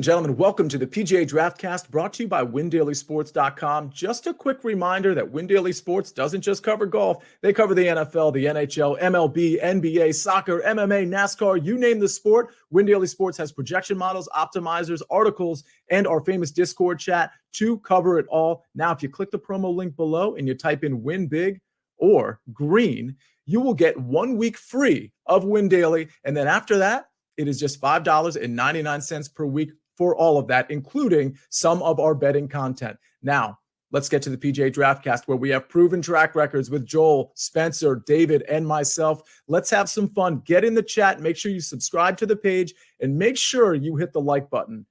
and gentlemen, welcome to the PGA Draft Cast, brought to you by WinDailySports.com. Just a quick reminder that Win Daily Sports doesn't just cover golf. They cover the NFL, the NHL, MLB, NBA, soccer, MMA, NASCAR, you name the sport. Win Daily Sports has projection models, optimizers, articles, and our famous Discord chat to cover it all. Now, if you click the promo link below and you type in Win Big or Green, you will get 1 week free of Win Daily. And then after that, it is just $5.99 per week for all of that, including some of our betting content. Now, let's get to the PGA DraftCast, where we have proven track records with Joel, Spencer, David, and myself. Let's have some fun. Get in the chat. Make sure you subscribe to the page, and make sure you hit the like button.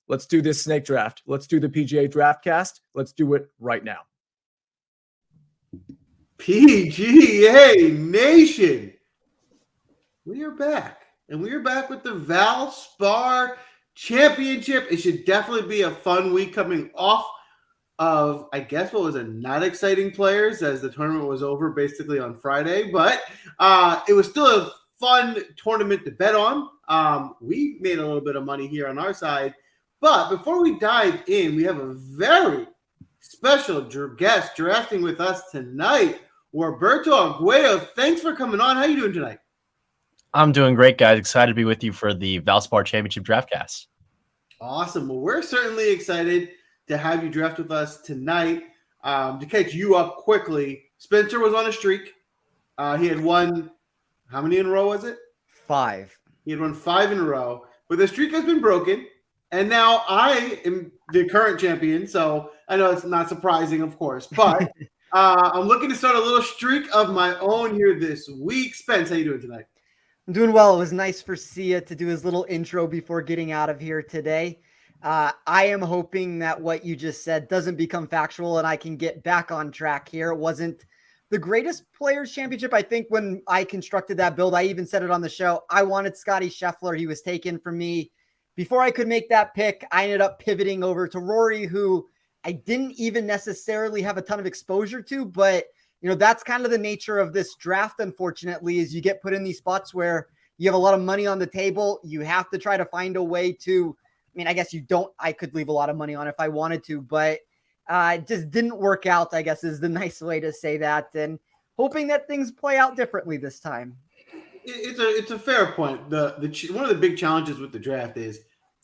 Let's do this snake draft. Let's do the PGA DraftCast. Let's do it right now. PGA Nation, we are back. And we are back with the Valspar Championship. It should definitely be a fun week coming off of, I guess, what was a not exciting players, as the tournament was over basically on Friday. But it was still a fun tournament to bet on. We made a little bit of money here on our side. But before we dive in, we have a very special guest drafting with us tonight, Roberto Arguello. Thanks for coming on. How are you doing tonight? I'm doing great, guys. Excited to be with you for the Valspar Championship DraftCast. Awesome. Well, we're certainly excited to have you draft with us tonight. To catch you up quickly, Spencer was on a streak. He had won, how many in a row was it? 5. He had won 5 in a row. But the streak has been broken, and now I am the current champion. So I know it's not surprising, of course, but I'm looking to start a little streak of my own here this week. Spence, how you doing tonight? I'm doing well. It was nice for Sia to do his little intro before getting out of here today. I am hoping that what you just said doesn't become factual and I can get back on track here. It wasn't the greatest players championship. I think when I constructed that build, I even said it on the show, I wanted Scotty Scheffler. He was taken from me. Before I could make that pick, I ended up pivoting over to Rory, who I didn't even necessarily have a ton of exposure to, but you know, that's kind of the nature of this draft, unfortunately, is you get put in these spots where you have a lot of money on the table. You have to try to find a way to, I mean, I guess you don't, I could leave a lot of money on if I wanted to, but it just didn't work out, I guess is the nice way to say that. And hoping that things play out differently this time. It's a fair point. One of the big challenges with the draft is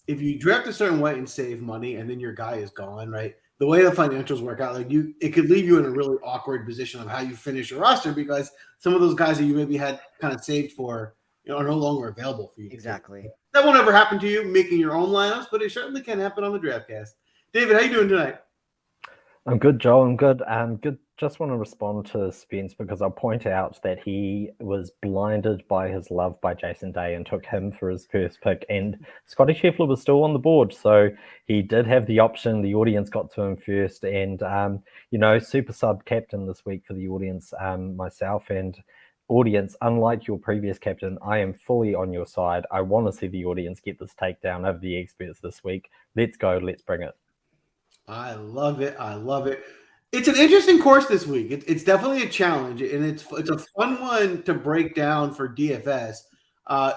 if you draft a certain way and save money and then your guy is gone, right? The way the financials work out, it could leave you in a really awkward position of how you finish your roster, because some of those guys that you maybe had kind of saved for, are no longer available for you. Exactly. That won't ever happen to you making your own lineups, but it certainly can happen on the DraftCast. David, how you doing tonight? I'm good, Joel. I'm good. Good. Just want to respond to Spence because I'll point out that he was blinded by his love by Jason Day and took him for his first pick. And Scotty Scheffler was still on the board, so he did have the option. The audience got to him first, and super sub captain this week for the audience, myself and audience. Unlike your previous captain, I am fully on your side. I want to see the audience get this takedown over the experts this week. Let's go. Let's bring it. I love it. I love it. It's an interesting course this week. It's definitely a challenge, and it's a fun one to break down for DFS.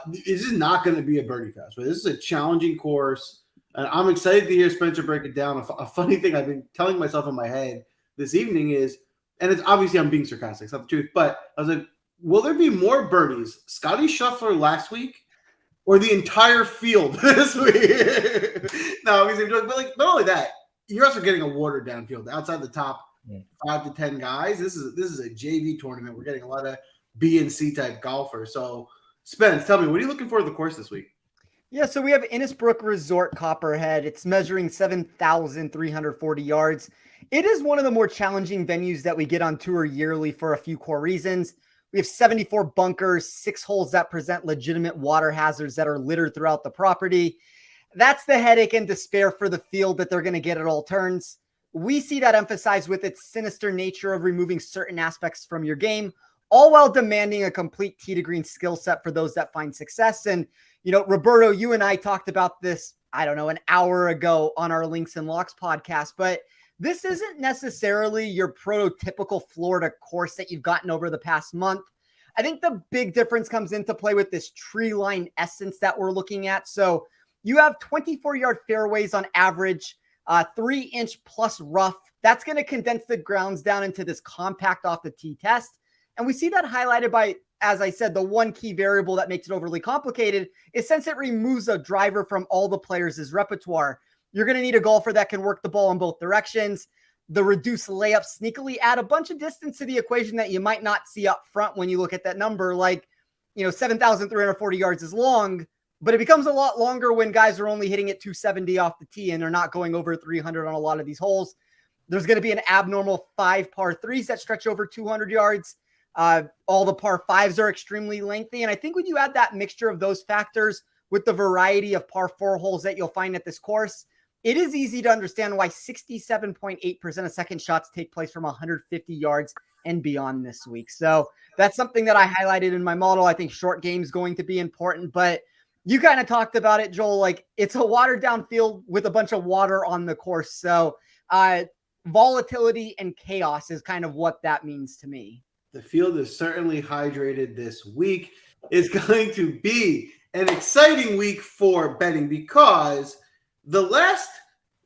This is not going to be a birdie fest, but this is a challenging course, and I'm excited to hear Spencer break it down. A funny thing I've been telling myself in my head this evening is, and it's obviously I'm being sarcastic, it's not the truth, but I was like, will there be more birdies, Scotty Scheffler last week or the entire field this week? No, obviously, but not only that, you're also getting a watered down field outside the top 5 to 10 guys. This is a JV tournament. We're getting a lot of B and C type golfers. So, Spence, tell me, what are you looking for at the course this week? Yeah, so we have Innisbrook Resort Copperhead. It's measuring 7,340 yards. It is one of the more challenging venues that we get on tour yearly for a few core reasons. We have 74 bunkers, 6 holes that present legitimate water hazards that are littered throughout the property. That's the headache and despair for the field that they're going to get at all turns. We see that emphasized with its sinister nature of removing certain aspects from your game, all while demanding a complete tee to green skill set for those that find success. And, Roberto, you and I talked about this, an hour ago on our Links and Locks podcast, but this isn't necessarily your prototypical Florida course that you've gotten over the past month. I think the big difference comes into play with this tree line essence that we're looking at. So you have 24-yard fairways on average, 3-inch plus rough. That's going to condense the grounds down into this compact off the tee test. And we see that highlighted by, as I said, the one key variable that makes it overly complicated is since it removes a driver from all the players' repertoire, you're going to need a golfer that can work the ball in both directions. The reduced layups sneakily add a bunch of distance to the equation that you might not see up front when you look at that number. Like, 7,340 yards is long, but it becomes a lot longer when guys are only hitting it 270 off the tee and they're not going over 300 on a lot of these holes. There's going to be an abnormal 5 par 3s that stretch over 200 yards. All the par 5s are extremely lengthy. And I think when you add that mixture of those factors with the variety of par 4 holes that you'll find at this course, it is easy to understand why 67.8% of second shots take place from 150 yards and beyond this week. So that's something that I highlighted in my model. I think short game is going to be important, but you kind of talked about it, Joel. Like, it's a watered down field with a bunch of water on the course. So volatility and chaos is kind of what that means to me. The field is certainly hydrated this week. It's going to be an exciting week for betting because the last,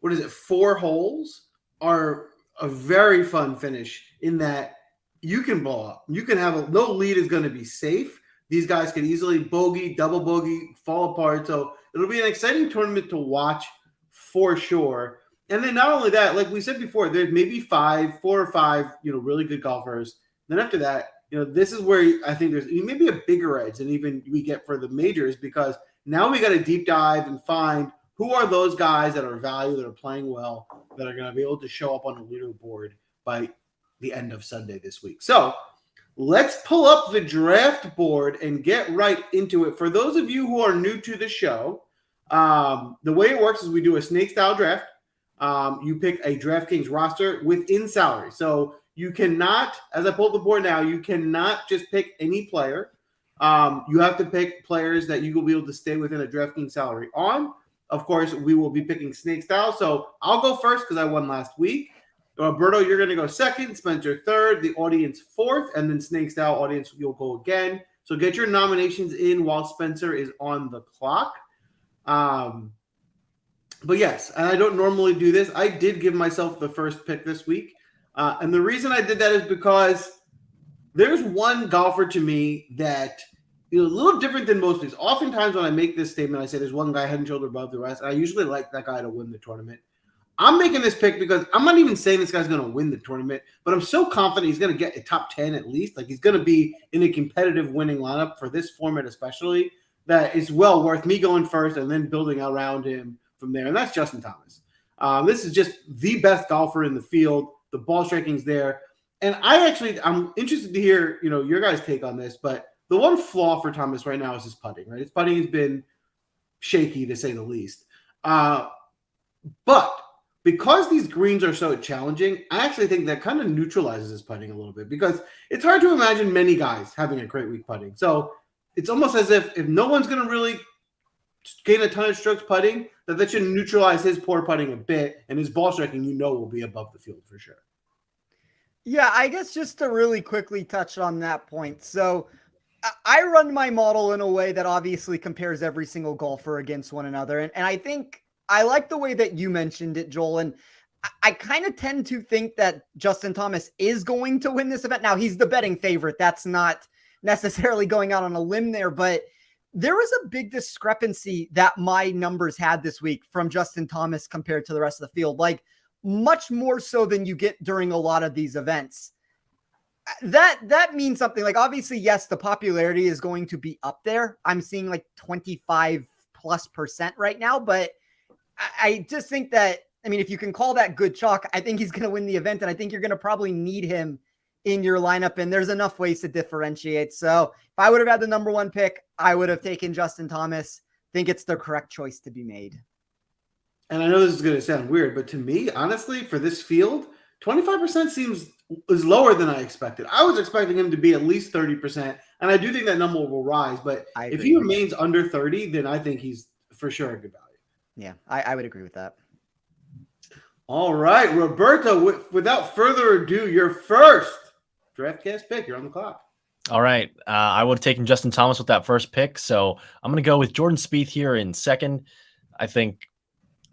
4 holes are a very fun finish in that you can blow up. You can have no lead is going to be safe. These guys can easily bogey, double bogey, fall apart. So it'll be an exciting tournament to watch for sure. And then not only that, like we said before, there's maybe 4 or 5, really good golfers. Then after that, this is where I think there's maybe a bigger edge than even we get for the majors, because now we got to deep dive and find who are those guys that are value, that are playing well, that are going to be able to show up on the leaderboard by the end of Sunday this week. So let's pull up the draft board and get right into it. For those of you who are new to the show, the way it works is we do a snake style draft. You pick a DraftKings roster within salary. So you cannot, as I pull up the board now, you cannot just pick any player. You have to pick players that you will be able to stay within a DraftKings salary on. Of course, we will be picking snake style. So I'll go first because I won last week. Roberto, you're going to go second. Spencer third. The audience fourth. And then snake style audience, you'll go again. So get your nominations in while Spencer is on the clock. But yes, and I don't normally do this. I did give myself the first pick this week. And the reason I did that is because there's one golfer to me that a little different than most of these. Oftentimes when I make this statement, I say there's one guy head and shoulder above the rest. And I usually like that guy to win the tournament. I'm making this pick because I'm not even saying this guy's going to win the tournament, but I'm so confident he's going to get a top 10 at least. Like, he's going to be in a competitive winning lineup for this format especially, that it's well worth me going first and then building around him from there. And that's Justin Thomas. This is just the best golfer in the field. The ball striking's there. And I'm interested to hear, your guys' take on this, but the one flaw for Thomas right now is his putting, right? His putting has been shaky, to say the least. But because these greens are so challenging, I actually think that kind of neutralizes his putting a little bit, because it's hard to imagine many guys having a great week putting. So it's almost as if no one's going to really gain a ton of strokes putting, that should neutralize his poor putting a bit, and his ball striking, will be above the field for sure. Yeah, I guess just to really quickly touch on that point. So I run my model in a way that obviously compares every single golfer against one another. And I think I like the way that you mentioned it, Joel. And I kind of tend to think that Justin Thomas is going to win this event. Now, he's the betting favorite. That's not necessarily going out on a limb there, but there was a big discrepancy that my numbers had this week from Justin Thomas compared to the rest of the field. Like, much more so than you get during a lot of these events. That means something. Like, obviously, yes, the popularity is going to be up there. I'm seeing like 25+% right now, but I just think that, if you can call that good chalk, I think he's going to win the event, and I think you're going to probably need him in your lineup, and there's enough ways to differentiate. So if I would have had the number 1 pick, I would have taken Justin Thomas. I think it's the correct choice to be made. And I know this is going to sound weird, but to me, honestly, for this field, 25% is lower than I expected. I was expecting him to be at least 30%, and I do think that number will rise. But if he remains under 30, then I think he's for sure a good value. Yeah, I would agree with that. All right, Roberto, without further ado, your first DraftCast pick. You're on the clock. All right. I would have taken Justin Thomas with that first pick. So I'm going to go with Jordan Spieth here in second. I think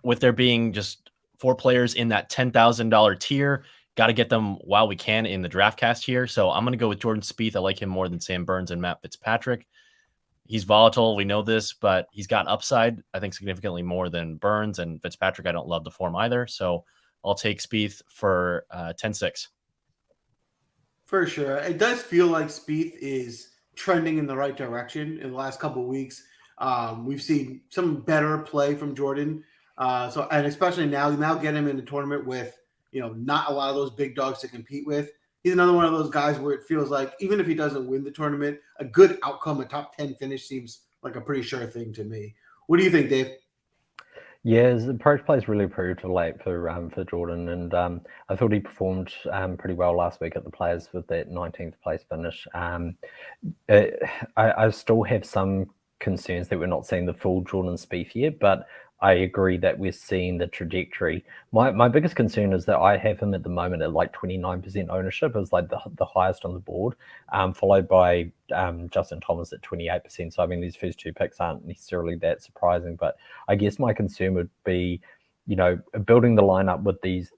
with there being just 4 players in that $10,000 tier, got to get them while we can in the draft cast here. So I'm going to go with Jordan Spieth. I like him more than Sam Burns and Matt Fitzpatrick. He's volatile. We know this, but he's got upside, I think, significantly more than Burns, and Fitzpatrick, I don't love the form either. So I'll take Spieth for 10-6. For sure. It does feel like Spieth is trending in the right direction in the last couple of weeks. We've seen some better play from Jordan. And especially now get him in the tournament with, not a lot of those big dogs to compete with. He's another one of those guys where it feels like even if he doesn't win the tournament, a good outcome, a top 10 finish seems like a pretty sure thing to me. What do you think, Dave? Yeah, his approach plays really improved of late for Jordan, and I thought he performed pretty well last week at the Players with that 19th place finish. I still have some concerns that we're not seeing the full Jordan Spieth yet, but I agree that we're seeing the trajectory. My biggest concern is that I have him at the moment at like 29% ownership, is like the highest on the board, followed by Justin Thomas at 28%. So I mean, these first 2 picks aren't necessarily that surprising, but I guess my concern would be, building the lineup with these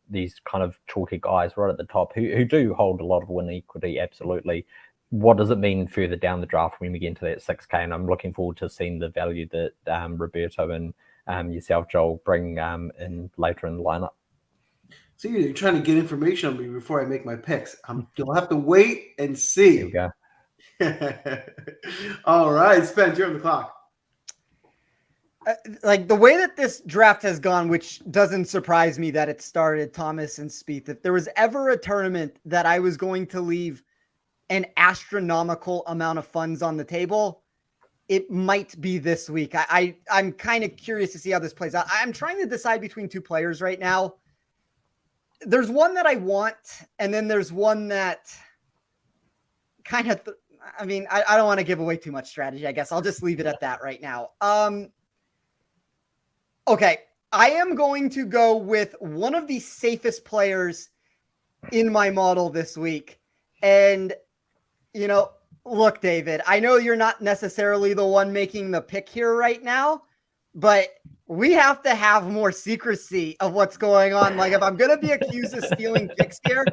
kind of chalky guys right at the top who do hold a lot of win equity, absolutely. What does it mean further down the draft when we get into that 6K? And I'm looking forward to seeing the value that Roberto and yourself, Joel, bring in later in the lineup. So you're trying to get information on me before I make my picks. You'll have to wait and see. Here we go. All right, Spence, you're on the clock. Like the way that this draft has gone, which doesn't surprise me that it started Thomas and Spieth. If there was ever a tournament that I was going to leave an astronomical amount of funds on the table, it might be this week. I'm kind of curious to see how this plays out. I'm trying to decide between 2 players right now. There's one that I want, and then there's one that kind of, I don't want to give away too much strategy. I guess I'll just leave it at that right now. Okay. I am going to go with one of the safest players in my model this week. And, look, David, I know you're not necessarily the one making the pick here right now, but we have to have more secrecy of what's going on. Like if I'm going to be accused of stealing picks here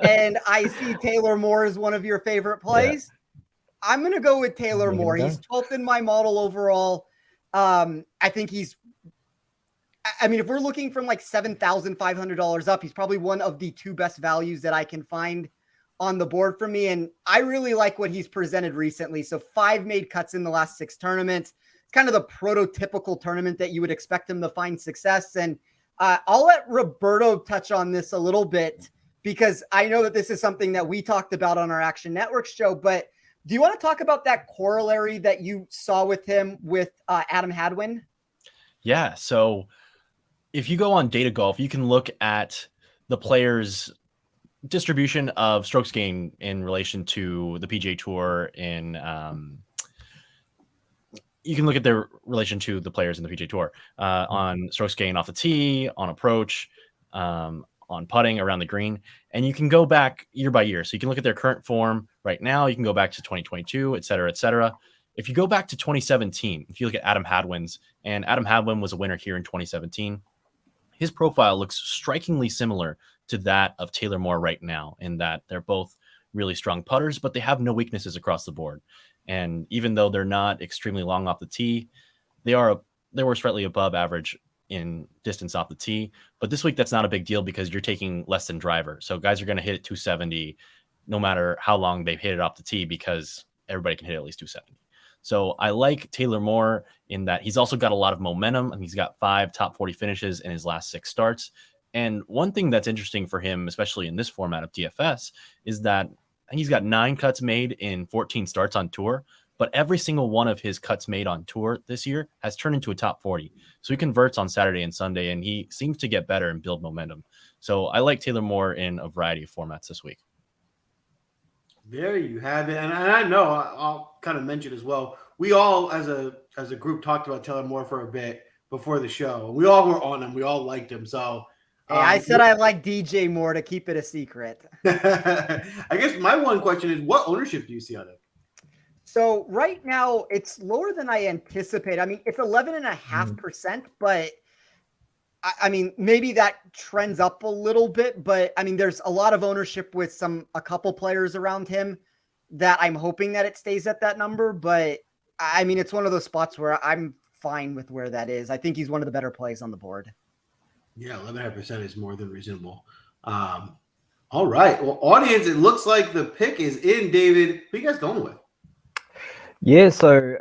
and I see Taylor Moore as one of your favorite plays, I'm going to go with Taylor Moore. He's 12th in my model overall. I think if we're looking from like $7,500 up, he's probably one of the 2 best values that I can find on the board for me. And I really like what he's presented recently. So 5 made cuts in the last 6 tournaments. It's kind of the prototypical tournament that you would expect him to find success. And I'll let Roberto touch on this a little bit because I know that this is something that we talked about on our Action Network show, but do you want to talk about that corollary that you saw with him with Adam Hadwin? Yeah. So if you go on Data Golf, you can look at the players' distribution of strokes gained in relation to the PGA Tour you can look at their relation to the players in the PGA Tour on strokes gained off the tee, on approach, on putting around the green, and you can go back year by year. So you can look at their current form right now. You can go back to 2022, et cetera, et cetera. If you go back to 2017, if you look at Adam Hadwin's, and Adam Hadwin was a winner here in 2017, his profile looks strikingly similar to that of Taylor Moore right now, in that they're both really strong putters, but they have no weaknesses across the board. And even though they're not extremely long off the tee, they were slightly above average in distance off the tee. But this week, that's not a big deal because you're taking less than driver. So guys are going to hit it 270 no matter how long they've hit it off the tee because everybody can hit at least 270. So I like Taylor Moore in that he's also got a lot of momentum, and he's got 5 top 40 finishes in his last 6 starts. And one thing that's interesting for him, especially in this format of DFS, is that he's got 9 cuts made in 14 starts on tour, but every single one of his cuts made on tour this year has turned into a top 40. So he converts on Saturday and Sunday, and he seems to get better and build momentum. So I like Taylor Moore in a variety of formats this week. There you have it. And I know I'll kind of mention as well, we all as a group talked about Taylor Moore for a bit before the show. We all were on him. We all liked him. So hey, I said I like DJ Moore to keep it a secret. I guess my one question is, what ownership do you see on it? So right now it's lower than I anticipate. I mean, it's 11.5%, but I mean, maybe that trends up a little bit, but I mean, there's a lot of ownership with a couple players around him that I'm hoping that it stays at that number. But I mean, it's one of those spots where I'm fine with where that is. I think he's one of the better plays on the board. Yeah, 11.5% is more than reasonable. All right. Well, audience, it looks like the pick is in, David. Who are you guys going with? Yeah, so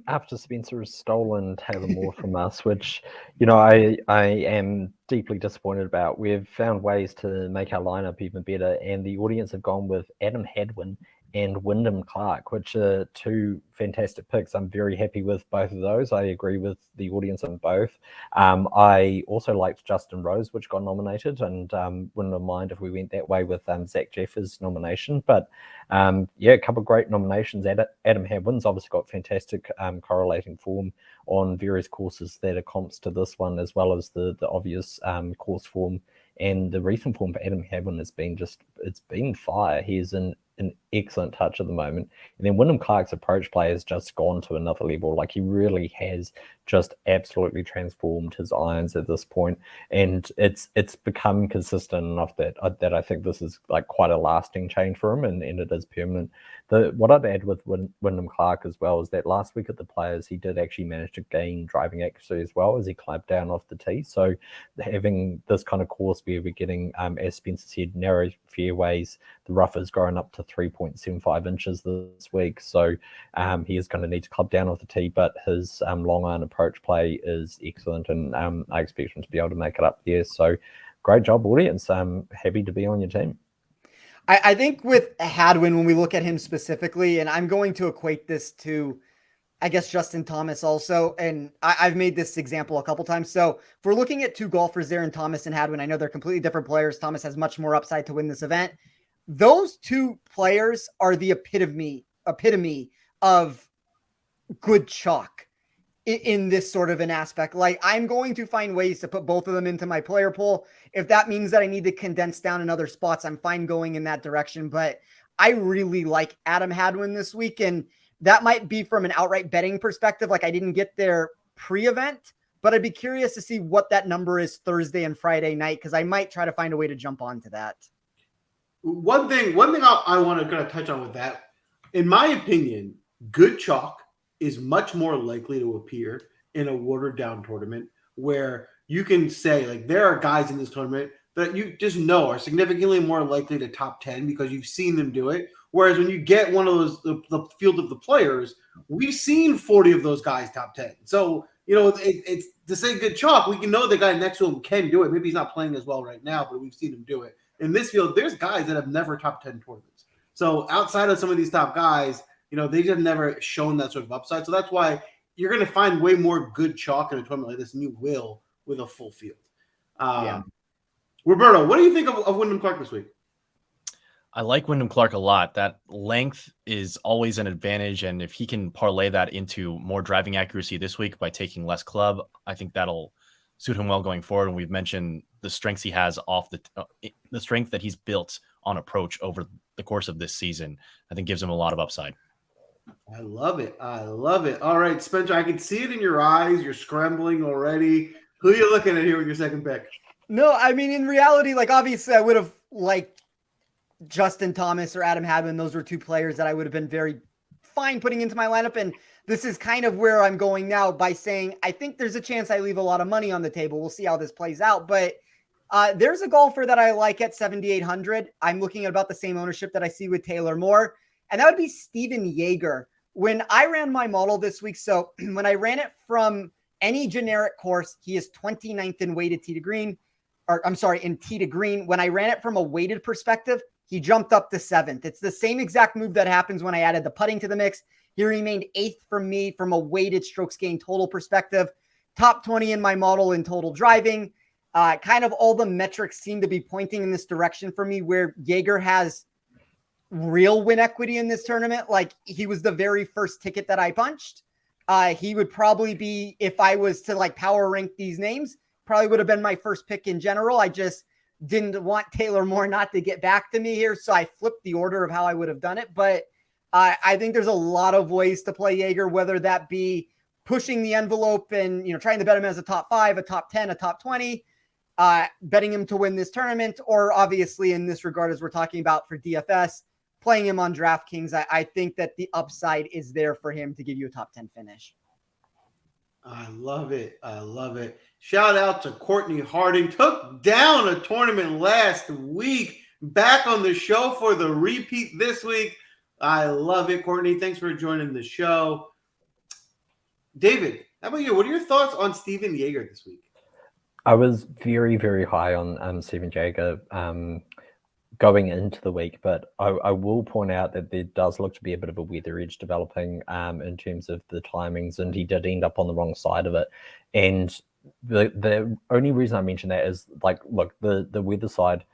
after Spencer has stolen Taylor Moore from us, which, I am deeply disappointed about, we've found ways to make our lineup even better, and the audience have gone with Adam Hadwin and Wyndham Clark, which are two fantastic picks. I'm very happy with both of those. I agree with the audience on both. I also liked Justin Rose, which got nominated, and wouldn't mind if we went that way with Zach Jeffers' nomination. But a couple of great nominations. Adam Hadwin's obviously got fantastic correlating form on various courses that are comps to this one, as well as the obvious course form. And the recent form for Adam Hadwin has been it's been fire. He's an excellent touch at the moment. And then Wyndham Clark's approach play has just gone to another level. Like, he really has just absolutely transformed his irons at this point. And it's become consistent enough that I think this is like quite a lasting change for him, and it is permanent. What I'd add with Wyndham Clark as well is that last week at the Players, he did actually manage to gain driving accuracy as well as he climbed down off the tee. So having this kind of course where we're getting, as Spencer said, narrow fairways, the rough has grown up to 3.75 inches this week. So he is going to need to club down off the tee, but his long iron approach play is excellent, and I expect him to be able to make it up there. So great job, audience. I'm happy to be on your team. I think with Hadwin, when we look at him specifically, and I'm going to equate this to, I guess, Justin Thomas also, and I've made this example a couple times. So if we're looking at two golfers there in Thomas and Hadwin, I know they're completely different players. Thomas has much more upside to win this event. Those two players are the epitome of good chalk in this sort of an aspect. Like, I'm going to find ways to put both of them into my player pool. If that means that I need to condense down in other spots, I'm fine going in that direction. But I really like Adam Hadwin this week, and that might be from an outright betting perspective. Like, I didn't get there pre-event, but I'd be curious to see what that number is Thursday and Friday night, because I might try to find a way to jump onto that. One thing I want to kind of touch on with that, in my opinion, good chalk is much more likely to appear in a watered down tournament where you can say, like, there are guys in this tournament that you just know are significantly more likely to top 10 because you've seen them do it. Whereas when you get one of those, the field of the players, we've seen 40 of those guys top 10. So, it's to say good chalk, we can know the guy next to him can do it. Maybe he's not playing as well right now, but we've seen him do it. In this field, there's guys that have never top 10 tournaments. So outside of some of these top guys, they have never shown that sort of upside. So that's why you're going to find way more good chalk in a tournament like this than you will with a full field. Roberto, what do you think of Wyndham Clark this week? I like Wyndham Clark a lot. That length is always an advantage, and if he can parlay that into more driving accuracy this week by taking less club, I think that'll suit him well going forward. And we've mentioned the strengths he has off the strength that he's built on approach over the course of this season. I think gives him a lot of upside. I love it. All right, Spencer, I can see it in your eyes. You're scrambling already. Who are you looking at here with your second pick? No, I mean, in reality, like, obviously I would have liked Justin Thomas or Adam Hadwin. Those were two players that I would have been very fine putting into my lineup. And this is kind of where I'm going now by saying, I think there's a chance I leave a lot of money on the table. We'll see how this plays out. But there's a golfer that I like at 7,800. I'm looking at about the same ownership that I see with Taylor Moore, and that would be Steven Jaeger. When I ran my model this week, so when I ran it from any generic course, he is 29th in weighted tee to green, in tee to green. When I ran it from a weighted perspective, he jumped up to 7th. It's the same exact move that happens when I added the putting to the mix. He remained 8th for me from a weighted strokes gained total perspective. Top 20 in my model in total driving. Kind of all the metrics seem to be pointing in this direction for me, where Jaeger has real win equity in this tournament. Like, he was the very first ticket that I punched. He would probably be, if I was to like power rank these names, probably would have been my first pick in general. I just didn't want Taylor Moore not to get back to me here, so I flipped the order of how I would have done it. But I think there's a lot of ways to play Jaeger, whether that be pushing the envelope and, trying to bet him as a top 5, a top 10, a top 20, betting him to win this tournament, or obviously in this regard, as we're talking about for DFS, playing him on DraftKings. I think that the upside is there for him to give you a top 10 finish. I love it. I love it. Shout out to Courtney Harding. Took down a tournament last week. Back on the show for the repeat this week. I love it, Courtney. Thanks for joining the show. David, how about you? What are your thoughts on Steven Jaeger this week? I was very, very high on Steven Jaeger going into the week, but I will point out that there does look to be a bit of a weather edge developing in terms of the timings, and he did end up on the wrong side of it. And the only reason I mention that is, look, the weather side,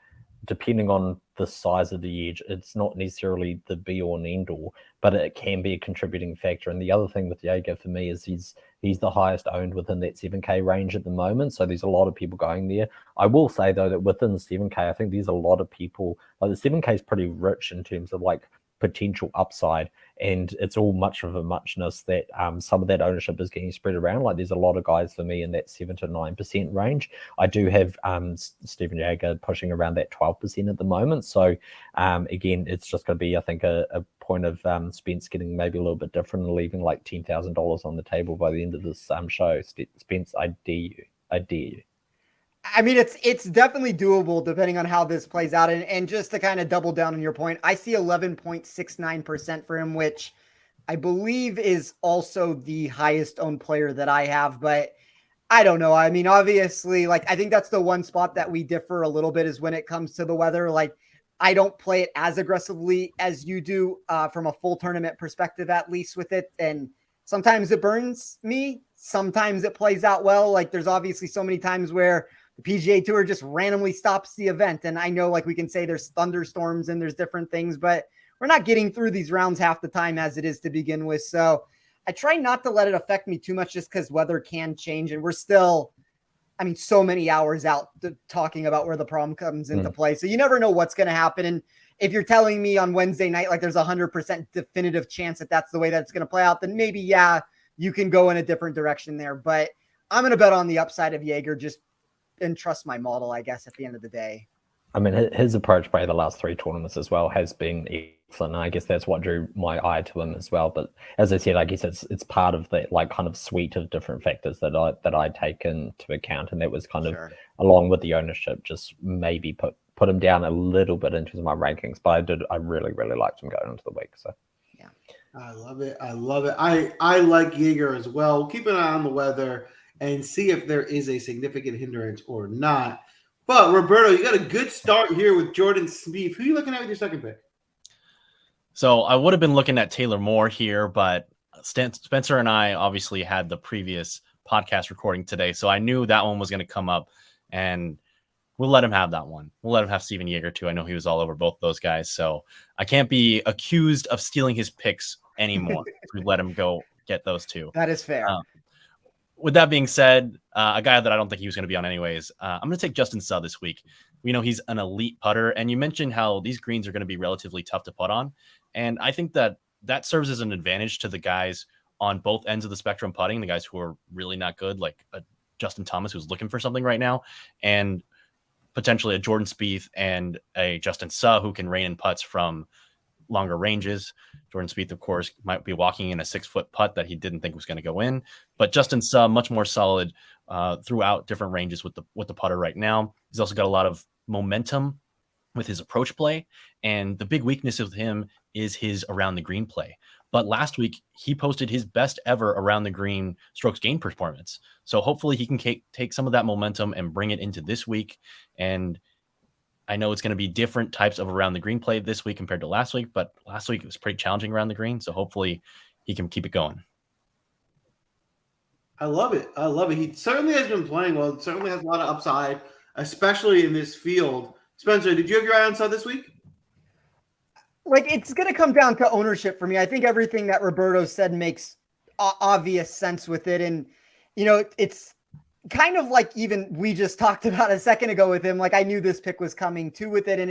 depending on the size of the edge, it's not necessarily the be all and end all, but it can be a contributing factor. And the other thing with Jaeger for me is he's the highest owned within that 7K range at the moment. So there's a lot of people going there. I will say though that within the 7K, I think there's a lot of people, the 7K is pretty rich in terms of potential upside, and it's all much of a muchness that some of that ownership is getting spread around. There's a lot of guys for me in that 7 to 9% range. I do have Steven Jaeger pushing around that 12% at the moment. So again, it's just going to be, I think, a point of Spence getting maybe a little bit different and leaving $10,000 on the table by the end of this show. Spence, I dare you. I mean, it's definitely doable depending on how this plays out. And just to kind of double down on your point, I see 11.69% for him, which I believe is also the highest owned player that I have. But I don't know. I mean, obviously, I think that's the one spot that we differ a little bit is when it comes to the weather. I don't play it as aggressively as you do from a full tournament perspective, at least with it. And sometimes it burns me. Sometimes it plays out well. There's obviously so many times where the PGA Tour just randomly stops the event. And I know we can say there's thunderstorms and there's different things, but we're not getting through these rounds half the time as it is to begin with. So I try not to let it affect me too much just because weather can change. And we're still, so many hours out talking about where the problem comes into play. So you never know what's going to happen. And if you're telling me on Wednesday night, there's 100% definitive chance that that's the way that it's going to play out, then maybe, you can go in a different direction there. But I'm going to bet on the upside of Jaeger and trust my model, I guess, at the end of the day. I mean, his approach by the last 3 tournaments as well has been excellent. I guess that's what drew my eye to him as well. But as I said, I guess it's part of that kind of suite of different factors that I take into account, and that was kind of along with the ownership, just maybe put him down a little bit in terms of my rankings. But I really, really liked him going into the week. So yeah, I love it. I love it. I like Jaeger as well. Keep an eye on the weather and see if there is a significant hindrance or not. But Roberto, you got a good start here with Jordan Spieth. Who are you looking at with your second pick? So I would have been looking at Taylor Moore here, but Spencer and I obviously had the previous podcast recording today, so I knew that one was going to come up, and we'll let him have that one. We'll let him have Steven Jaeger too. I know he was all over both those guys, so I can't be accused of stealing his picks anymore. We let him go get those two. That is fair. With that being said, a guy that I don't think he was going to be on anyways, I'm going to take Justin Suh this week. We know he's an elite putter, and you mentioned how these greens are going to be relatively tough to putt on. And I think that serves as an advantage to the guys on both ends of the spectrum putting, the guys who are really not good, like a Justin Thomas who's looking for something right now, and potentially a Jordan Spieth and a Justin Suh who can rein in putts from longer ranges. Jordan Spieth, of course, might be walking in a 6-foot putt that he didn't think was going to go in, but Justin Suh much more solid throughout different ranges with the putter right now. He's also got a lot of momentum with his approach play, and the big weakness of him is his around the green play. But last week he posted his best ever around the green strokes gain performance. So hopefully he can take some of that momentum and bring it into this week. And I know it's going to be different types of around the green play this week compared to last week, but last week it was pretty challenging around the green. So hopefully he can keep it going. I love it. I love it. He certainly has been playing well. Certainly has a lot of upside, especially in this field. Spencer, did you have your eye on Suh this week? It's going to come down to ownership for me. I think everything that Roberto said makes obvious sense with it. And, it's kind of even we just talked about a second ago with him. I knew this pick was coming too with it. And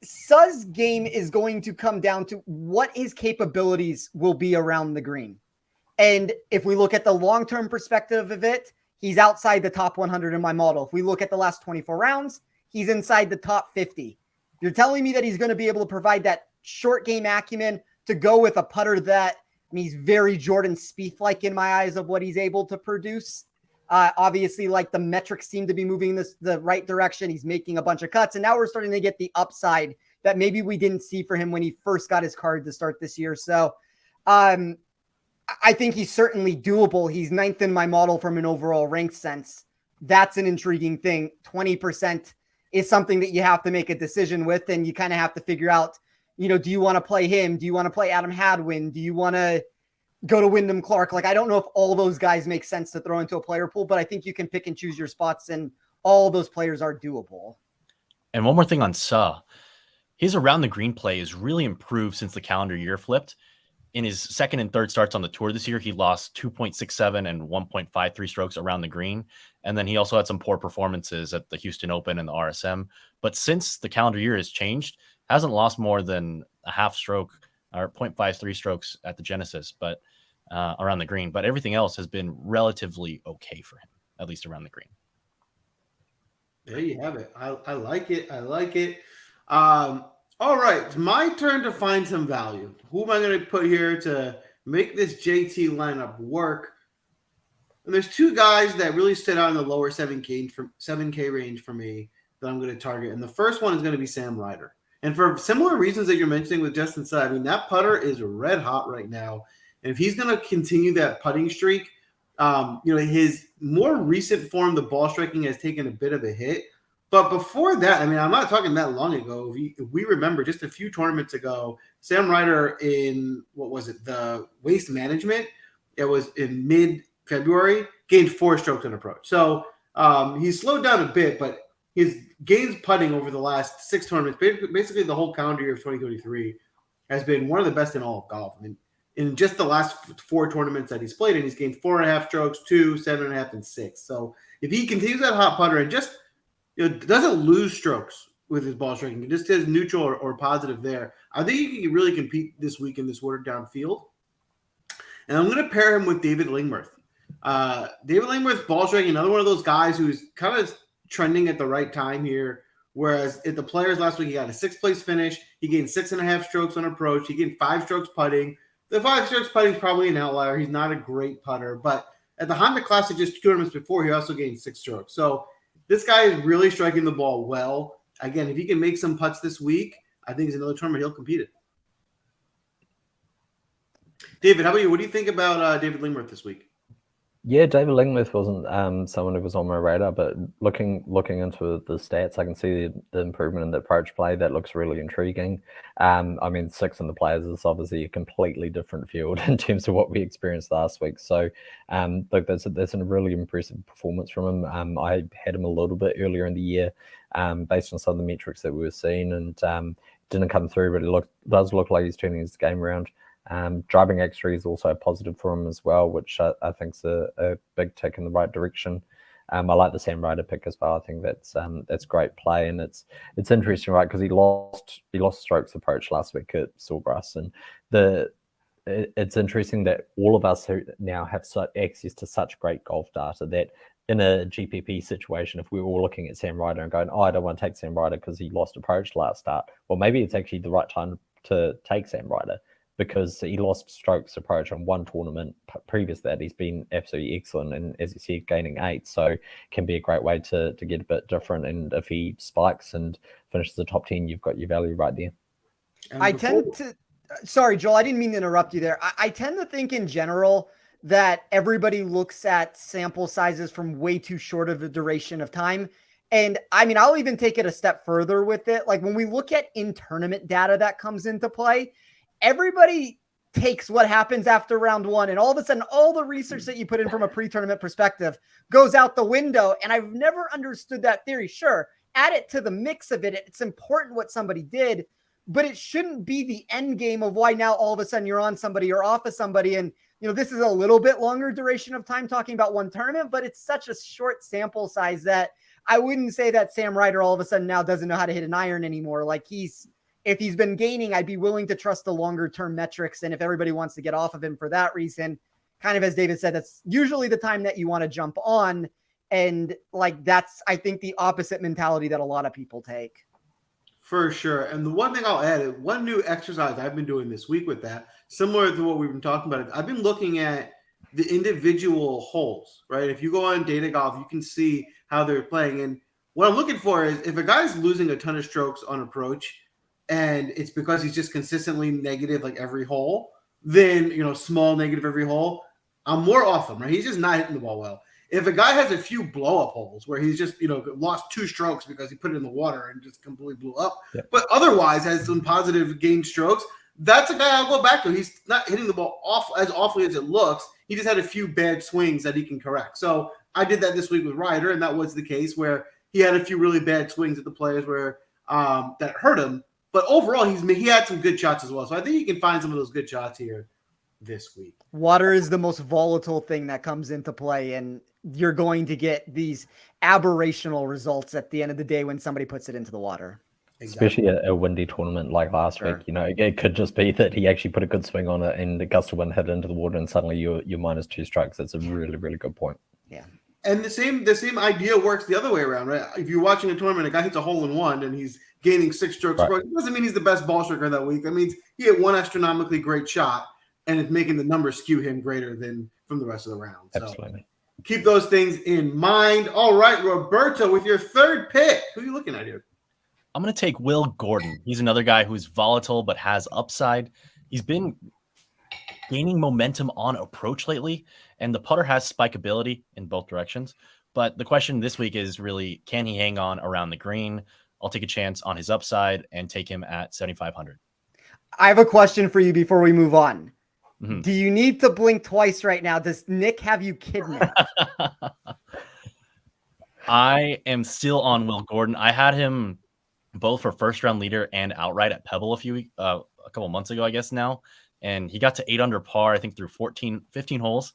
Suh's game is going to come down to what his capabilities will be around the green. And if we look at the long-term perspective of it, he's outside the top 100 in my model. If we look at the last 24 rounds, he's inside the top 50. You're telling me that he's going to be able to provide that short game acumen to go with a putter that, I mean, he's very Jordan Spieth-like in my eyes of what he's able to produce. Obviously, like the metrics seem to be moving the right direction. He's making a bunch of cuts, and now we're starting to get the upside that maybe we didn't see for him when he first got his card to start this year. So I think he's certainly doable. He's 9th in my model from an overall rank sense. That's an intriguing thing. 20% is something that you have to make a decision with, and you kind of have to figure out, do you want to play him? Do you want to play Adam Hadwin? Do you want to go to Wyndham Clark? Like, I don't know if all those guys make sense to throw into a player pool, but I think you can pick and choose your spots, and all those players are doable. And one more thing on Suh. His around the green play is really improved since the calendar year flipped. In his second and third starts on the tour this year, he lost 2.67 and 1.53 strokes around the green. And then he also had some poor performances at the Houston Open and the RSM. But since the calendar year has changed, hasn't lost more than a half stroke or 0.53 strokes at the Genesis, but around the green. But everything else has been relatively okay for him, at least around the green. There you have it. I like it. I like it. All right, it's my turn to find some value. Who am I going to put here to make this JT lineup work? And there's two guys that really stood out in the lower 7K range for me that I'm going to target. And the first one is going to be Sam Ryder. And for similar reasons that you're mentioning with Justin Suh, I mean, that putter is red hot right now. And if he's going to continue that putting streak, his more recent form, the ball striking has taken a bit of a hit. But before that, I mean, I'm not talking that long ago. If we remember just a few tournaments ago, Sam Ryder in, the Waste Management, it was in mid-February, gained 4 strokes on approach. So he's slowed down a bit, but his gains putting over the last 6 tournaments, basically the whole calendar year of 2023, has been one of the best in all of golf. I mean, in just the last 4 tournaments that he's played in, he's gained 4.5 strokes, 2, 7.5, and 6. So if he continues that hot putter and just doesn't lose strokes with his ball striking, he just is neutral or positive there, I think he can really compete this week in this watered down field. And I'm going to pair him with David Lingmerth. David Lingmerth, ball striking, another one of those guys who's kind of trending at the right time here. Whereas at the Players last week, he got a 6th place finish. He gained 6.5 strokes on approach. He gained 5 strokes putting. The 5 strokes putting is probably an outlier. He's not a great putter. But at the Honda Classic just 2 tournaments before, he also gained 6 strokes. So this guy is really striking the ball well. Again, if he can make some putts this week, I think it's another tournament he'll compete in. David, how about you? What do you think about David Lingmerth this week? Yeah, David Lingmerth wasn't someone who was on my radar, but looking into the stats, I can see the improvement in the approach play. That looks really intriguing. I mean, 6 in the Players is obviously a completely different field in terms of what we experienced last week. So, look, that's a really impressive performance from him. I had him a little bit earlier in the year, based on some of the metrics that we were seeing, and didn't come through, but it does look like he's turning his game around. Driving X3 is also a positive for him as well, which I think is a big tick in the right direction. I like the Sam Ryder pick as well. I think that's great play, and it's interesting, right? Because he lost strokes approach last week at Sawgrass, and it's interesting that all of us who now have access to such great golf data that in a GPP situation, if we were all looking at Sam Ryder and going, "Oh, I don't want to take Sam Ryder because he lost approach last start," well, maybe it's actually the right time to take Sam Ryder, because he lost strokes approach on 1 tournament. Previous to that, he's been absolutely excellent, and as you said, gaining 8, so can be a great way to get a bit different. And if he spikes and finishes the top 10, you've got your value right there. Sorry, Joel, I didn't mean to interrupt you there. I tend to think in general that everybody looks at sample sizes from way too short of a duration of time. And I mean, I'll even take it a step further with it. Like when we look at in-tournament data that comes into play, everybody takes what happens after round 1, and all of a sudden, all the research that you put in from a pre-tournament perspective goes out the window. And I've never understood that theory. Sure, add it to the mix of it. It's important what somebody did, but it shouldn't be the end game of why now all of a sudden you're on somebody or off of somebody. And, this is a little bit longer duration of time talking about 1 tournament, but it's such a short sample size that I wouldn't say that Sam Ryder all of a sudden now doesn't know how to hit an iron anymore. Like if he's been gaining, I'd be willing to trust the longer term metrics. And if everybody wants to get off of him for that reason, kind of as David said, that's usually the time that you want to jump on. And like, that's, I think, the opposite mentality that a lot of people take. For sure. And the one thing I'll add is one new exercise I've been doing this week with that, similar to what we've been talking about. I've been looking at the individual holes, right? If you go on Data Golf, you can see how they're playing. And what I'm looking for is if a guy's losing a ton of strokes on approach and it's because he's just consistently negative like every hole, then, small negative every hole, I'm more off him, right? He's just not hitting the ball well. If a guy has a few blow-up holes where he's just, lost 2 strokes because he put it in the water and just completely blew up, but otherwise has some positive gain strokes, that's a guy I'll go back to. He's not hitting the ball as awfully as it looks. He just had a few bad swings that he can correct. So I did that this week with Ryder, and that was the case where he had a few really bad swings at the players where that hurt him. But overall, he had some good shots as well. So I think you can find some of those good shots here this week. Water is the most volatile thing that comes into play, and you're going to get these aberrational results at the end of the day when somebody puts it into the water. Exactly. Especially a windy tournament like last week. It could just be that he actually put a good swing on it and the gust of wind hit it into the water and suddenly you're minus 2 strokes. That's a really, really good point. Yeah. And the same idea works the other way around, right? If you're watching a tournament, a guy hits a hole in one and he's gaining 6 strokes, right, it doesn't mean he's the best ball striker that week. That means he hit one astronomically great shot and it's making the numbers skew him greater than from the rest of the round. So absolutely. Keep those things in mind. All right, Roberto, with your third pick, who are you looking at here? I'm going to take Will Gordon. He's another guy who's volatile but has upside. He's been gaining momentum on approach lately, and the putter has spikeability in both directions. But the question this week is really, can he hang on around the green? I'll take a chance on his upside and take him at 7,500. I have a question for you before we move on. Mm-hmm. Do you need to blink twice right now? Does Nick have you kidnapped? I am still on Will Gordon. I had him both for first round leader and outright at Pebble a couple months ago, I guess now. And he got to 8 under par, I think, through 15 holes.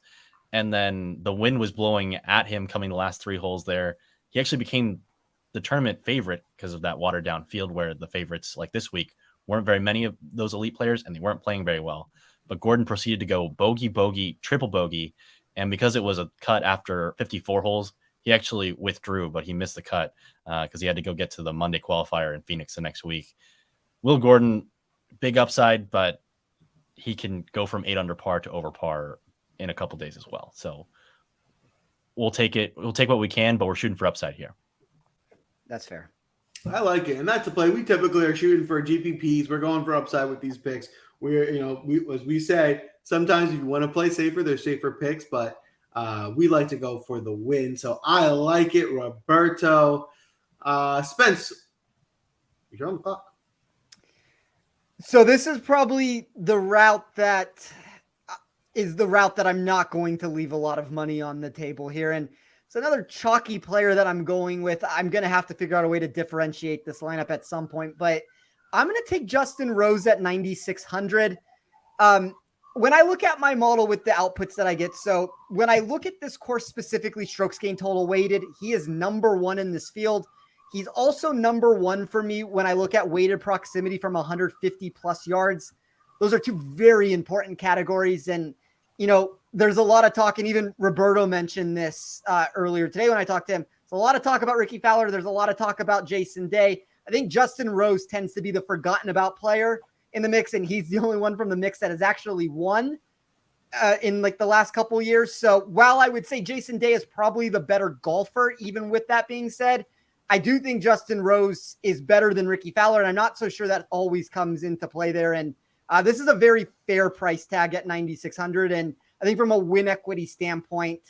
And then the wind was blowing at him coming the last 3 holes there. He actually became the tournament favorite because of that watered down field where the favorites like this week weren't very many of those elite players and they weren't playing very well. But Gordon proceeded to go bogey, bogey, triple bogey. And because it was a cut after 54 holes, he actually withdrew, but he missed the cut because he had to go get to the Monday qualifier in Phoenix the next week. Will Gordon, big upside, but he can go from 8 under par to over par in a couple days as well. So we'll take it. We'll take what we can, but we're shooting for upside here. That's fair. I like it. And that's a play. We typically are shooting for GPPs. We're going for upside with these picks. As we say, sometimes if you want to play safer, there's safer picks, but we like to go for the win. So I like it, Roberto. Spence, you're on the clock. So this is probably the route that I'm not going to leave a lot of money on the table here. And it's another chalky player that I'm going with. I'm going to have to figure out a way to differentiate this lineup at some point, but I'm going to take Justin Rose at 9,600. When I look at my model with the outputs that I get, so when I look at this course specifically, strokes gained total weighted, he is number 1 in this field. He's also number 1 for me when I look at weighted proximity from 150 plus yards. Those are 2 very important categories. And, there's a lot of talk, and even Roberto mentioned this earlier today when I talked to him. There's a lot of talk about Ricky Fowler. There's a lot of talk about Jason Day. I think Justin Rose tends to be the forgotten about player in the mix, and he's the only one from the mix that has actually won in like the last couple of years. So while I would say Jason Day is probably the better golfer, even with that being said, I do think Justin Rose is better than Ricky Fowler, and I'm not so sure that always comes into play there. And this is a very fair price tag at 9,600. And I think from a win equity standpoint,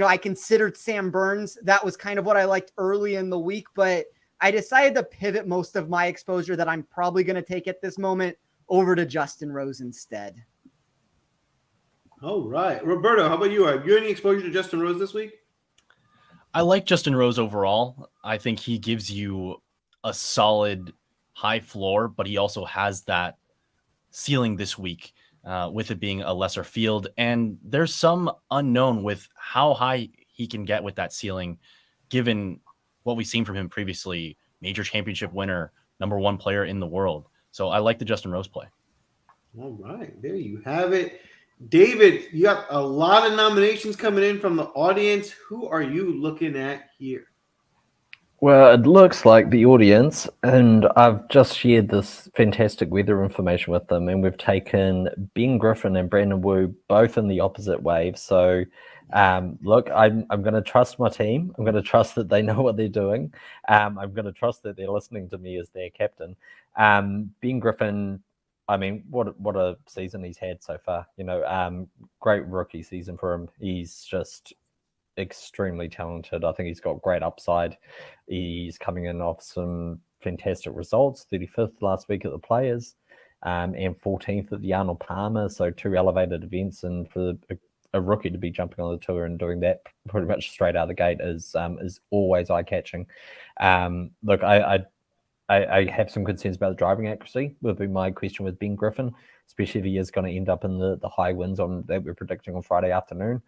I considered Sam Burns. That was kind of what I liked early in the week, but I decided to pivot most of my exposure that I'm probably going to take at this moment over to Justin Rose instead. All right. Roberto, how about you? Have you any exposure to Justin Rose this week? I like Justin Rose overall. I think he gives you a solid high floor, but he also has that ceiling this week with it being a lesser field. And there's some unknown with how high he can get with that ceiling, given what we've seen from him previously, major championship winner, number one player in the world. So I like the Justin Rose play. All right, there you have it. David, you got a lot of nominations coming in from the audience. Who are you looking at here? Well, it looks like the audience, and I've just shared this fantastic weather information with them, and we've taken Ben Griffin and Brandon Wu both in the opposite wave. So, look, I'm going to trust my team. I'm going to trust that they know what they're doing. I'm going to trust that they're listening to me as their captain. Ben Griffin, I mean, what a season he's had so far. Great rookie season for him. He's just extremely talented. I think he's got great upside. He's coming in off some fantastic results. 35th last week at the Players, and 14th at the Arnold Palmer. So 2 elevated events, and for a rookie to be jumping on the tour and doing that pretty much straight out of the gate is always eye catching. Look, I have some concerns about the driving accuracy. Would be my question with Ben Griffin, especially if he is going to end up in the high winds that we're predicting on Friday afternoon.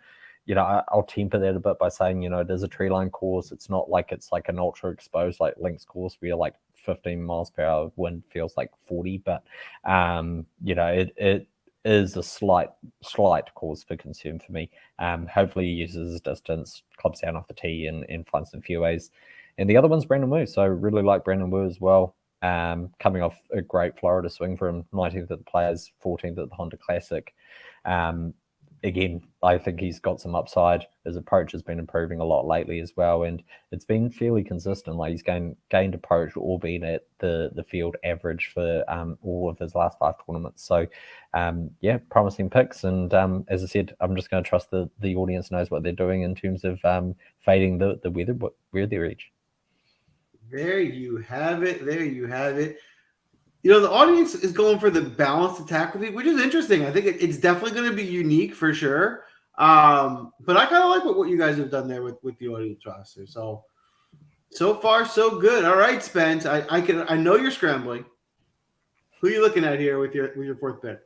I'll temper that a bit by saying, it is a tree line course. It's not like it's like an ultra exposed like links course where like 15 miles per hour wind feels like 40, but it is a slight cause for concern for me. Hopefully he uses his distance, clubs down off the tee and finds some fairways. And the other one's Brandon Wu. So I really like Brandon Wu as well. Coming off a great Florida swing for him, 19th at the Players, 14th at the Honda Classic. Again, I think he's got some upside. His approach has been improving a lot lately as well, and it's been fairly consistent. Like he's gained approach, albeit at the field average for all of his last 5 tournaments. So, promising picks. And as I said, I'm just going to trust the audience knows what they're doing in terms of fading the weather edge. There you have it. There you have it. The audience is going for the balanced attack with it, which is interesting. I think it's definitely going to be unique for sure. But I kind of like what you guys have done there with the audience roster. So far, so good. All right, Spence. I know you're scrambling. Who are you looking at here with your fourth pick?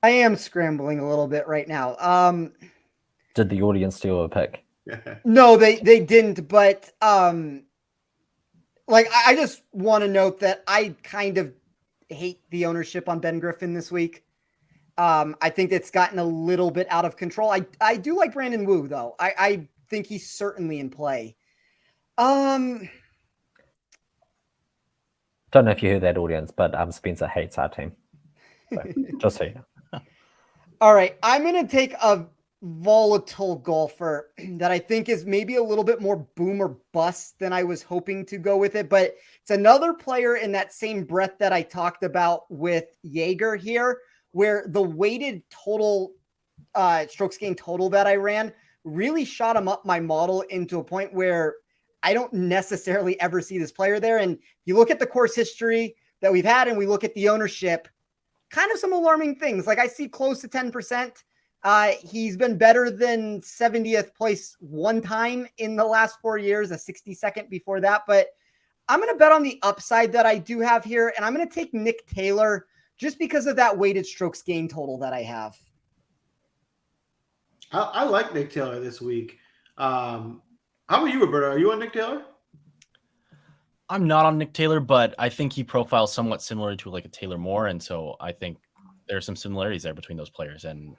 I am scrambling a little bit right now. Did the audience steal a pick? No, they didn't. But I just want to note that I kind of hate the ownership on Ben Griffin this week. I think it's gotten a little bit out of control. I do like Brandon Wu though. I think he's certainly in play. Don't know if you heard that, audience, but Spencer hates our team. So, just so you know. All right, I'm going to take a volatile golfer that I think is maybe a little bit more boom or bust than I was hoping to go with it, but it's another player in that same breath that I talked about with Jaeger here, where the weighted total strokes gained total that I ran really shot him up my model into a point where I don't necessarily ever see this player there. And you look at the course history that we've had and we look at the ownership, kind of some alarming things. Like I see close to 10%. He's been better than 70th place one time in the last 4 years, a 62nd before that. But I'm going to bet on the upside that I do have here. And I'm going to take Nick Taylor just because of that weighted strokes gain total that I have. I like Nick Taylor this week. How about you, Roberto? Are you on Nick Taylor? I'm not on Nick Taylor, but I think he profiles somewhat similar to like a Taylor Moore. And so I think there's some similarities there between those players. And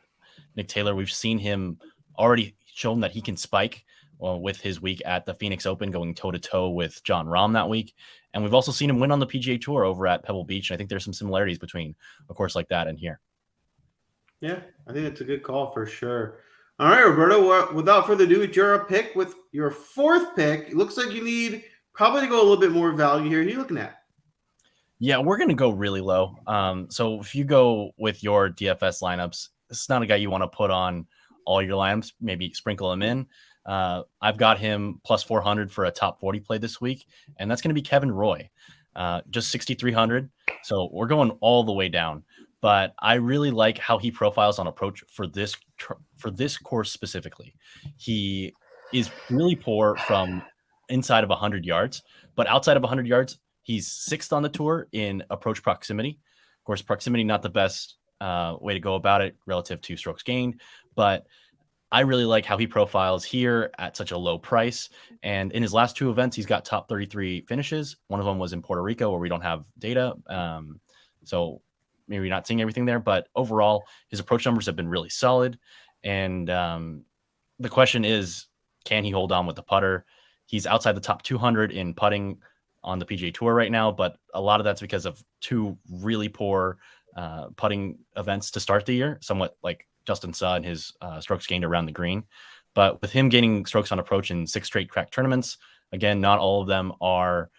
Nick Taylor, we've seen him already shown that he can spike with his week at the Phoenix Open, going toe-to-toe with Jon Rahm that week. And we've also seen him win on the PGA Tour over at Pebble Beach. And I think there's some similarities between a course like that and here. Yeah, I think it's a good call for sure. All right, Roberto, without further ado, it's your pick with your fourth pick. It looks like you need probably to go a little bit more value here. Who are you looking at? Yeah, we're going to go really low. So if you go with your DFS lineups, this is not a guy you want to put on all your lineups, maybe sprinkle him in. I've got him plus 400 for a top 40 play this week, and that's going to be Kevin Roy, just 6,300. So we're going all the way down. But I really like how he profiles on approach for this course specifically. He is really poor from inside of 100 yards, but outside of 100 yards, he's 6th on the tour in approach proximity. Of course, proximity not the best way to go about it relative to strokes gained, but I really like how he profiles here at such a low price. And in his last 2 events, he's got top 33 finishes. One of them was in Puerto Rico, where we don't have data. So maybe not seeing everything there, but overall, his approach numbers have been really solid. And the question is, can he hold on with the putter? He's outside the top 200 in putting on the PGA Tour right now, but a lot of that's because of 2 really poor putting events to start the year, somewhat like Justin Suh and his strokes gained around the green. But with him gaining strokes on approach in 6 straight crack tournaments, again, not all of them are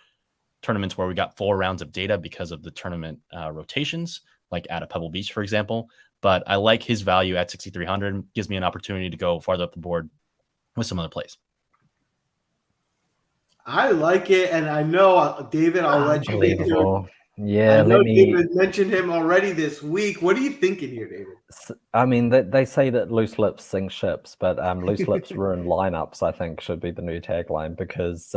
tournaments where we got 4 rounds of data because of the tournament rotations, like at a Pebble Beach, for example. But I like his value at 6,300. Gives me an opportunity to go farther up the board with some other plays. I like it, and I know, David, I'll let you get to. Yeah, I know David mentioned him already this week. What are you thinking here, David? I mean, they say that loose lips sink ships, but loose lips ruin lineups, I think, should be the new tagline, because,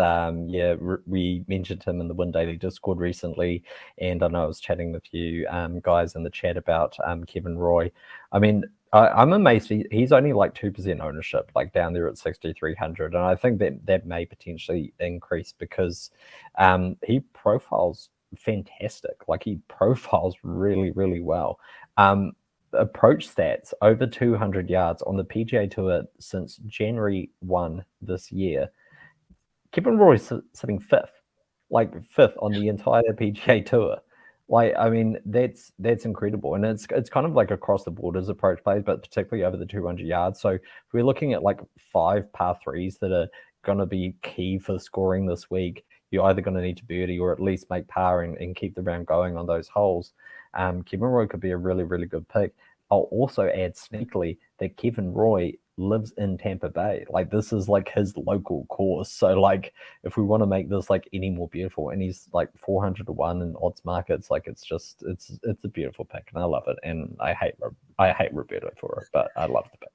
we mentioned him in the Win Daily Discord recently, and I know I was chatting with you guys in the chat about Kevin Roy. I mean, I'm amazed he's only like 2% ownership, like down there at 6,300, and I think that may potentially increase because he profiles fantastic. Like, he profiles really, really well. Approach stats over 200 yards on the PGA Tour since January 1 this year. Kevin Roy's sitting 5th on the entire PGA Tour. Like, I mean, that's incredible, and it's kind of like across the board as approach plays, but particularly over the 200 yards. So if we're looking at like 5 par 3s that are going to be key for scoring this week, you're either going to need to birdie or at least make par and keep the round going on those holes. Kevin Roy could be a really, really good pick. I'll also add sneakily that Kevin Roy lives in Tampa Bay. Like, this is like his local course. So like, if we want to make this like any more beautiful, and he's like 400-1 in odds markets, like it's a beautiful pick, and I love it. And I hate Roberto for it, but I love the pick.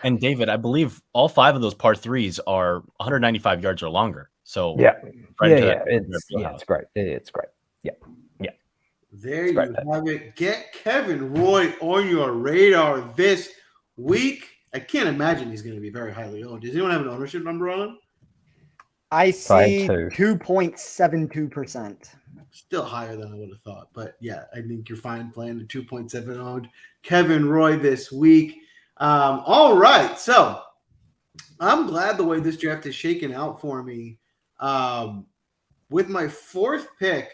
And David, I believe all 5 of those par 3s are 195 yards or longer. So it's great. It's great. Yeah. There you have it. Get Kevin Roy on your radar this week. I can't imagine he's going to be very highly owned. Does anyone have an ownership number on him? I see 2.72%. Still higher than I would have thought. But yeah, I think you're fine playing the 2.7 owned Kevin Roy this week. All right. So I'm glad the way this draft is shaken out for me. With my 4th pick,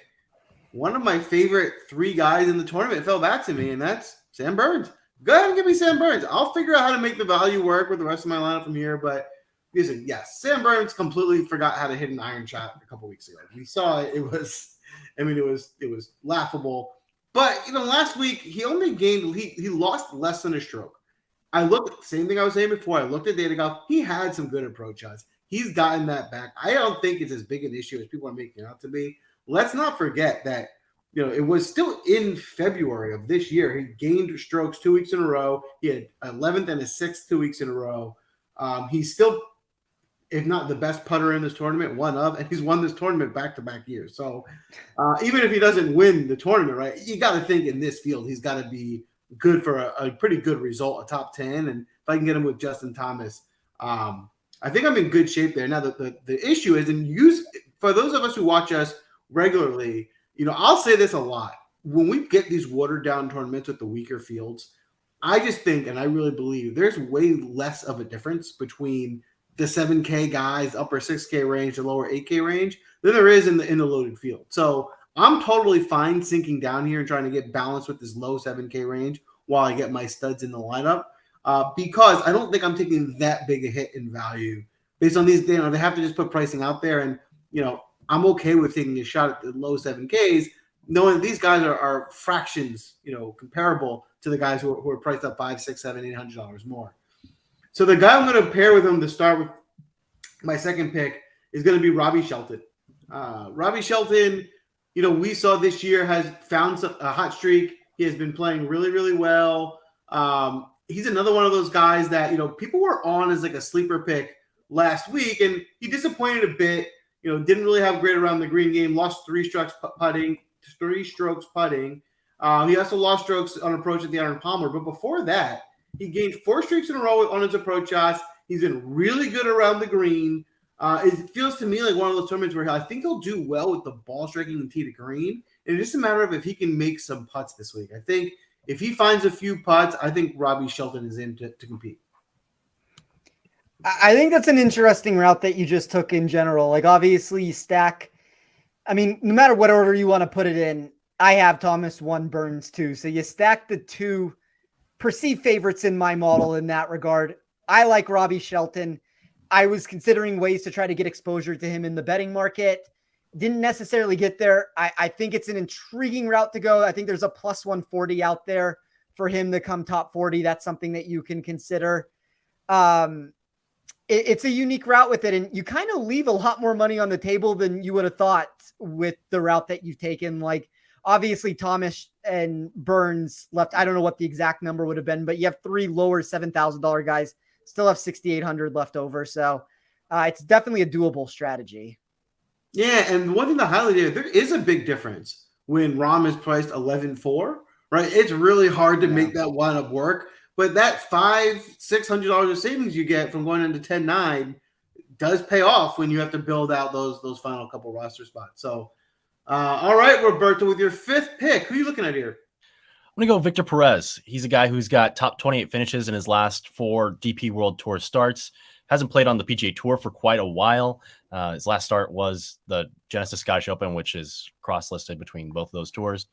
one of my favorite 3 guys in the tournament fell back to me, and that's Sam Burns. Go ahead and give me Sam Burns. I'll figure out how to make the value work with the rest of my lineup from here. But listen, yes, Sam Burns completely forgot how to hit an iron shot a couple weeks ago. We saw it. It was laughable. But last week he only gained. He lost less than a stroke. I looked at the same thing I was saying before. I looked at data golf. He had some good approach shots. He's gotten that back. I don't think it's as big an issue as people are making it out to be. Let's not forget that, it was still in February of this year. He gained strokes 2 weeks in a row. He had 11th and a 6th 2 weeks in a row. He's still, if not the best putter in this tournament, and he's won this tournament back-to-back years. So even if he doesn't win the tournament, right, you got to think in this field he's got to be good for a pretty good result, a top 10. And if I can get him with Justin Thomas, I think I'm in good shape there. Now, the issue is, for those of us who watch us regularly, I'll say this a lot. When we get these watered-down tournaments with the weaker fields, I just think, and I really believe, there's way less of a difference between the 7K guys, upper 6K range, the lower 8K range, than there is in the loaded field. So I'm totally fine sinking down here and trying to get balanced with this low 7K range while I get my studs in the lineup, because I don't think I'm taking that big a hit in value based on these. They have to just put pricing out there, and I'm okay with taking a shot at the low 7Ks, knowing that these guys are fractions, comparable to the guys who are priced up $500, $600, $700, $800 more. So the guy I'm going to pair with him to start with my second pick is going to be Robbie Shelton. Robbie Shelton, we saw this year has found a hot streak. He has been playing really, really well. He's another one of those guys that, people were on as like a sleeper pick last week, and he disappointed a bit. Didn't really have great around the green game. Lost 3 strokes putting. He also lost strokes on approach at the Iron Palmer. But before that, He gained 4 streaks in a row on his approach shots. He's been really good around the green. It feels to me like one of those tournaments where I think he'll do well with the ball striking and tee to green. And it's just a matter of if he can make some putts this week. I think if he finds a few putts, I think Robbie Shelton is in to compete. I think that's an interesting route that you just took in general. Like, obviously, you stack. I mean, no matter what order you want to put it in, I have Thomas 1, Burns 2. So you stack the 2 perceived favorites in my model in that regard. I like Robbie Shelton. I was considering ways to try to get exposure to him in the betting market. Didn't necessarily get there. I think it's an intriguing route to go. I think there's a plus 140 out there for him to come top 40. That's something that you can consider. It's a unique route with it, and you kind of leave a lot more money on the table than you would have thought with the route that you've taken. Like, obviously, Thomas and Burns left. I don't know what the exact number would have been, but you have 3 lower $7,000 guys. Still have 6,800 left over. So it's definitely a doable strategy. Yeah, and one thing to highlight there is a big difference when Rahm is priced 11.4, right? It's really hard to make that lineup work. But that $500-600 of savings you get from going into 10-9 does pay off when you have to build out those final couple roster spots. So, all right, Roberto, with your 5th pick, who are you looking at here? I'm going to go Victor Perez. He's a guy who's got top 28 finishes in his last 4 DP World Tour starts. Hasn't played on the PGA Tour for quite a while. His last start was the Genesis Scottish Open, which is cross-listed between both of those tours.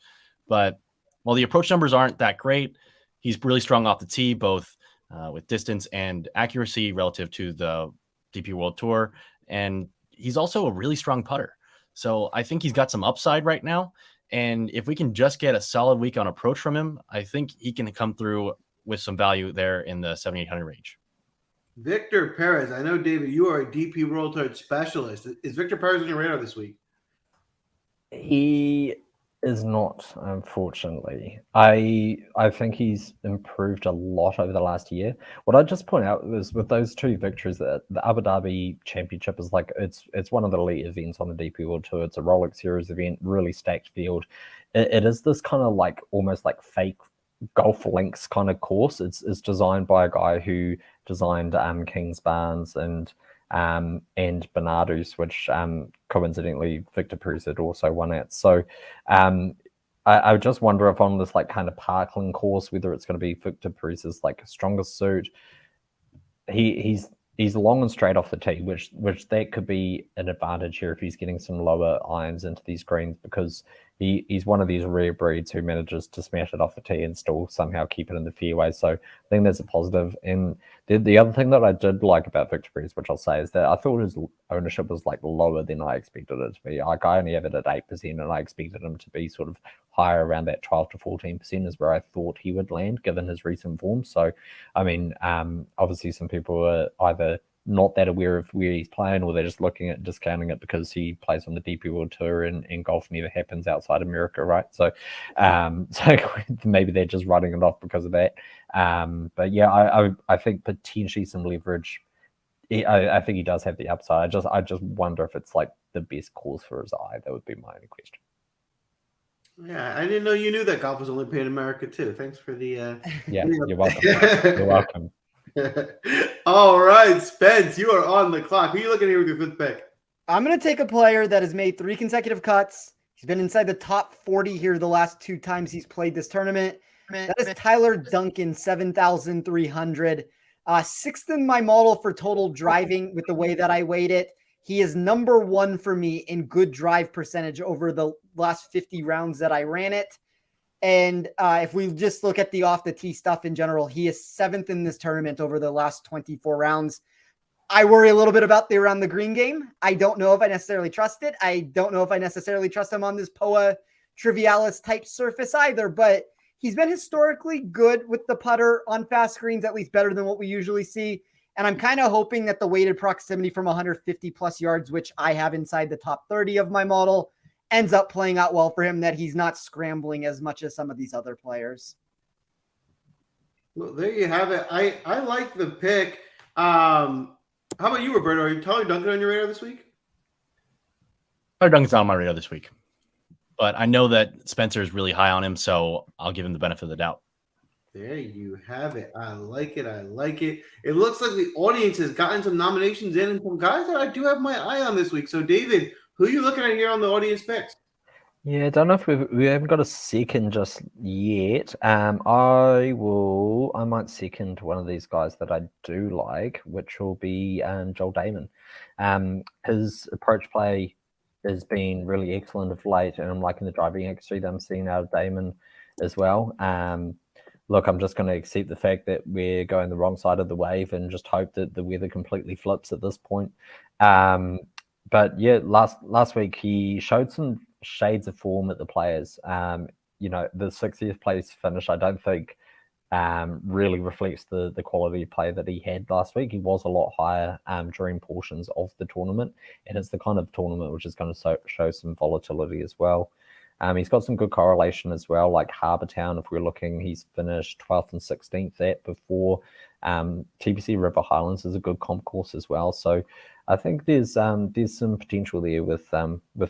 But while the approach numbers aren't that great, he's really strong off the tee, both with distance and accuracy relative to the DP World Tour. And he's also a really strong putter. So I think he's got some upside right now. And if we can just get a solid week on approach from him, I think he can come through with some value there in the 7,800 range. Victor Perez. I know, David, you are a DP World Tour specialist. Is Victor Perez on your radar this week? He is not, unfortunately. I think he's improved a lot over the last year. What I'd just point out was with those 2 victories, that the Abu Dhabi Championship is like it's one of the elite events on the DP World Tour. It's a Rolex Series event, really stacked field. It is this kind of like almost like fake golf links kind of course. It's designed by a guy who designed Kings Barnes and Bernardo's, which coincidentally Victor Perez had also won at. So I would just wonder if on this like kind of Parkland course, whether it's going to be Victor Perez's like strongest suit. He's long and straight off the tee, which that could be an advantage here if he's getting some lower irons into these greens, because he's one of these rare breeds who manages to smash it off the tee and still somehow keep it in the fairway. So I think that's a positive. And the other thing that I did like about Victor Perez, which I'll say, is that I thought his ownership was like lower than I expected it to be. Like I only have it at 8%, and I expected him to be sort of higher, around that 12 to 14% is where I thought he would land given his recent form. So, I mean, obviously some people are either not that aware of where he's playing, or they're just looking at discounting it because he plays on the DP World Tour and golf never happens outside America, right? So maybe they're just writing it off because of that. But yeah, I think potentially some leverage. I think he does have the upside. I just wonder if it's like the best course for his eye. That would be my only question. Yeah, I didn't know you knew that golf was only paid in America too. Thanks for the yeah, you're welcome. You're welcome. All right, Spence, you are on the clock. Who are you looking at here with your 5th pick? I'm going to take a player that has made 3 consecutive cuts. He's been inside the top 40 here the last 2 times he's played this tournament. That is Tyler Duncan, 7,300. 6th in my model for total driving with the way that I weight it. He is number 1 for me in good drive percentage over the last 50 rounds that I ran it. And if we just look at the off the tee stuff in general, he is 7th in this tournament over the last 24 rounds. I worry a little bit about the around the green game. I don't know if I necessarily trust it. I don't know if I necessarily trust him on this POA Trivialis type surface either, but he's been historically good with the putter on fast greens, at least better than what we usually see. And I'm kind of hoping that the weighted proximity from 150 plus yards, which I have inside the top 30 of my model, ends up playing out well for him, that he's not scrambling as much as some of these other players. Well, there you have it. I like the pick. How about you, Roberto? Are you Tyler Duncan on your radar this week? Tyler Duncan's on my radar this week, but I know that Spencer is really high on him, so I'll give him the benefit of the doubt. There you have it. I like it. I like it. It looks like the audience has gotten some nominations in and some guys that I do have my eye on this week. So, David, who are you looking at here on the audience picks? Yeah, I don't know if we haven't got a second just yet. I might second one of these guys that I do like, which will be Joel Damon. His approach play has been really excellent of late, and I'm liking the driving accuracy that I'm seeing out of Damon as well. Look, I'm just going to accept the fact that we're going the wrong side of the wave and just hope that the weather completely flips at this point. But yeah, last week he showed some shades of form at the Players. The 60th place finish, I don't think really reflects the quality of play that he had last week. He was a lot higher during portions of the tournament, and it's the kind of tournament which is going to show some volatility as well. He's got some good correlation as well, like Harbour Town. If we're looking, he's finished 12th and 16th at before. TPC River Highlands is a good comp course as well. So I think there's some potential there with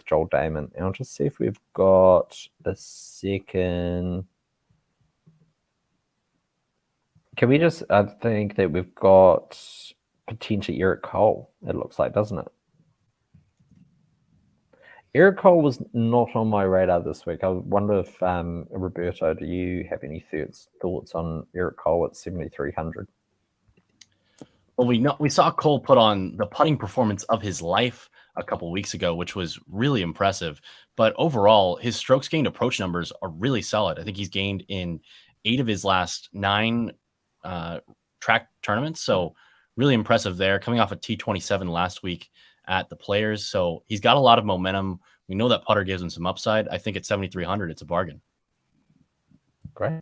Joel Damon. And I'll just see if we've got a second. I think that we've got potentially Eric Cole, it looks like, doesn't it? Eric Cole was not on my radar this week. I wonder if, Roberto, do you have any thoughts on Eric Cole at 7,300? Well, we saw Cole put on the putting performance of his life a couple weeks ago, which was really impressive. But overall, his strokes gained approach numbers are really solid. I think he's gained in 8 of his last 9 track tournaments. So really impressive there, coming off a T27 last week at the Players. So he's got a lot of momentum. We know that putter gives him some upside. I think at 7,300, it's a bargain. Great.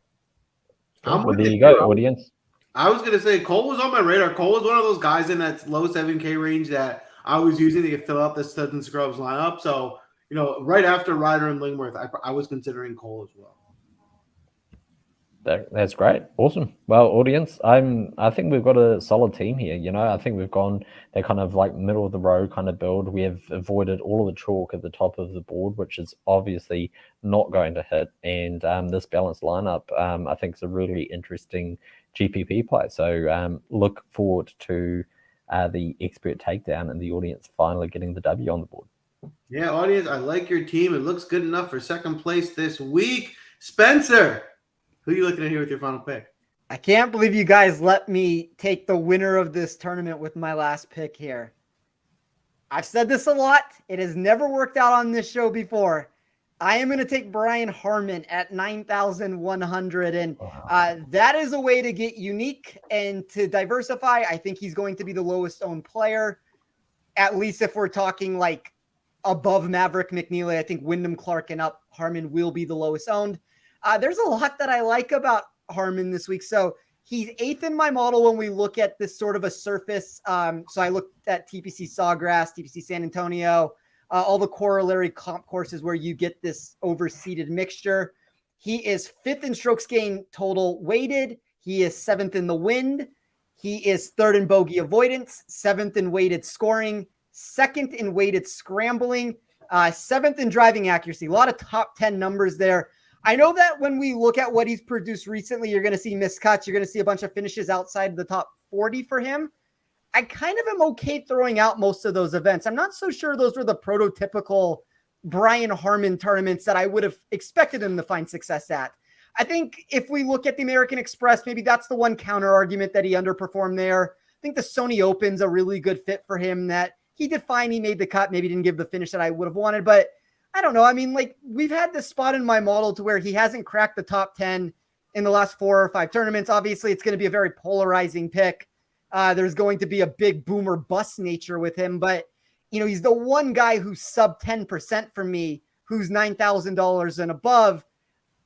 Well, there you go, audience. I was going to say Cole was on my radar. Cole was one of those guys in that low 7K range that I was using to fill out the studs and scrubs lineup. So, right after Ryder and Lingworth, I was considering Cole as well. That's great. Awesome. Well, audience, I think we've got a solid team here. I think we've gone that kind of like middle of the road kind of build. We have avoided all of the chalk at the top of the board, which is obviously not going to hit. And this balanced lineup, I think, is a really interesting GPP play. So look forward to the expert takedown and the audience finally getting the W on the board. Yeah, audience, I like your team. It looks good enough for second place this week. Spencer, who are you looking at here with your final pick? I can't believe you guys let me take the winner of this tournament with my last pick here. I've said this a lot. It has never worked out on this show before. I am going to take Brian Harman at 9,100. And that is a way to get unique and to diversify. I think he's going to be the lowest owned player, at least if we're talking like above Maverick McNeely. I think Wyndham Clark and up, Harman will be the lowest owned. There's a lot that I like about Harman this week. So he's 8th in my model when we look at this sort of a surface. So I looked at TPC Sawgrass, TPC San Antonio, all the corollary comp courses where you get this overseeded mixture. He is 5th in strokes gain total weighted. He is 7th in the wind. He is 3rd in bogey avoidance, 7th in weighted scoring, 2nd in weighted scrambling, 7th in driving accuracy. A lot of top 10 numbers there. I know that when we look at what he's produced recently, you're going to see miscuts. You're going to see a bunch of finishes outside the top 40 for him. I kind of am okay throwing out most of those events. I'm not so sure those were the prototypical Brian Harman tournaments that I would have expected him to find success at. I think if we look at the American Express, maybe that's the one counter argument that he underperformed there. I think the Sony Open's a really good fit for him, that he did fine. He made the cut, maybe didn't give the finish that I would have wanted, but I don't know. I mean, like, we've had this spot in my model to where he hasn't cracked the top 10 in the last 4 or 5 tournaments. Obviously, it's going to be a very polarizing pick. There's going to be a big boomer bust nature with him, but he's the one guy who's sub 10% for me, who's $9,000 and above.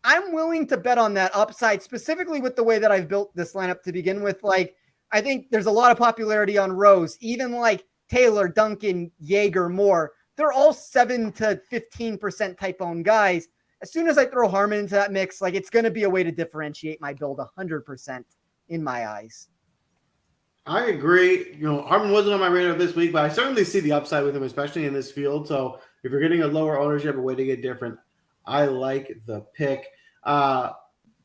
I'm willing to bet on that upside, specifically with the way that I've built this lineup to begin with. Like, I think there's a lot of popularity on Rose, even like Taylor, Duncan, Jaeger, Moore. They're all 7 to 15% type owned guys. As soon as I throw Harman into that mix, like, it's going to be a way to differentiate my build 100% in my eyes. I agree. Harman wasn't on my radar this week, but I certainly see the upside with him, especially in this field. So if you're getting a lower ownership, a way to get different, I like the pick.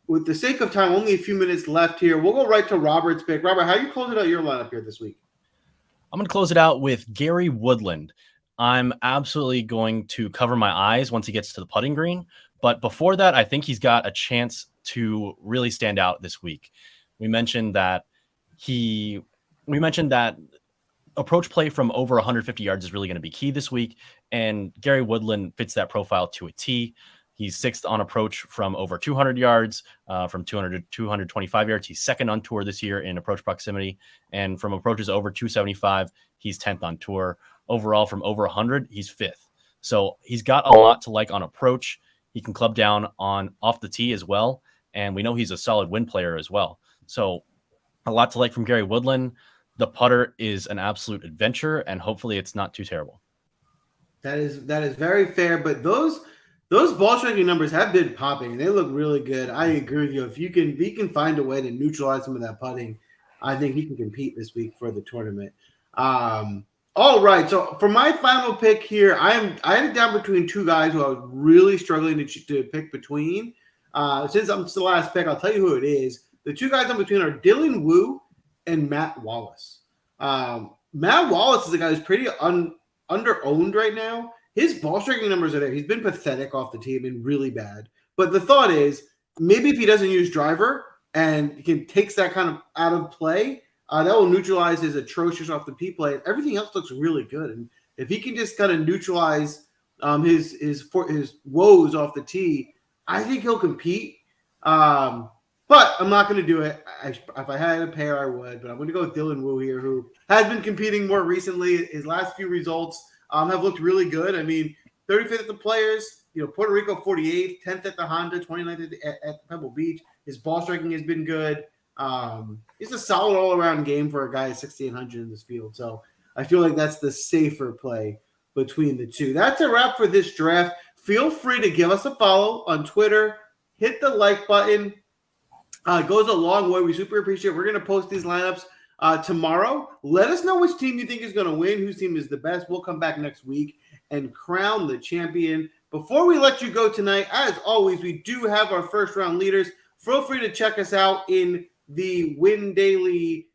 with the sake of time, only a few minutes left here. We'll go right to Robert's pick. Robert, how are you closing out your lineup here this week? I'm going to close it out with Gary Woodland. I'm absolutely going to cover my eyes once he gets to the putting green. But before that, I think he's got a chance to really stand out this week. We mentioned that approach play from over 150 yards is really going to be key this week. And Gary Woodland fits that profile to a T. He's sixth on approach from over 200 yards, from 200 to 225 yards. He's second on tour this year in approach proximity. And from approaches over 275, he's 10th on tour. Overall, from over 100, he's fifth. So he's got a lot to like on approach. He can club down on off the tee as well. And we know he's a solid win player as well. So a lot to like from Gary Woodland. The putter is an absolute adventure, and hopefully it's not too terrible. That is very fair, but those ball striking numbers have been popping, and they look really good. I agree with you. If he can find a way to neutralize some of that putting, I think he can compete this week for the tournament. All right, so for my final pick here, I had it down between two guys who I was really struggling to pick between. Since I'm the last pick, I'll tell you who it is. The two guys I'm between are Dylan Wu and Matt Wallace. Matt Wallace is a guy who's pretty under-owned right now. His ball striking numbers are there. He's been pathetic off the tee, been really bad. But the thought is, maybe if he doesn't use driver and he takes that kind of out of play, that will neutralize his atrocious off the tee play. Everything else looks really good. And if he can just kind of neutralize his woes off the tee, I think he'll compete. But I'm not going to do it. If I had a pair, I would. But I'm going to go with Dylan Wu here, who has been competing more recently. His last few results have looked really good. I mean, 35th at the Players, Puerto Rico 48th, 10th at the Honda, 29th at Pebble Beach. His ball striking has been good. It's a solid all-around game for a guy at 6,800 in this field. So I feel like that's the safer play between the two. That's a wrap for this draft. Feel free to give us a follow on Twitter. Hit the like button. It goes a long way. We super appreciate it. We're going to post these lineups tomorrow. Let us know which team you think is going to win, whose team is the best. We'll come back next week and crown the champion. Before we let you go tonight, as always, we do have our first round leaders. Feel free to check us out in the Win Daily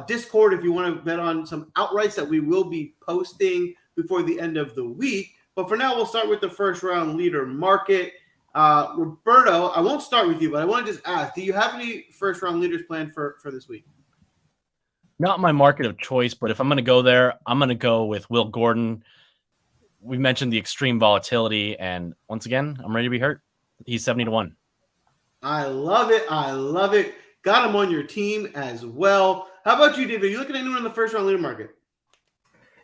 Discord if you want to bet on some outrights that we will be posting before the end of the week. But for now, we'll start with the first round leader market. Roberto, I won't start with you, but I want to just ask, do you have any first round leaders planned for this week? Not my market of choice, but if I'm going to go there, I'm going to go with Will Gordon. We mentioned the extreme volatility, and once again, I'm ready to be hurt. He's 70-1. I love it. Got him on your team as well. How about you, David? Are you looking at anyone in the first round leader market?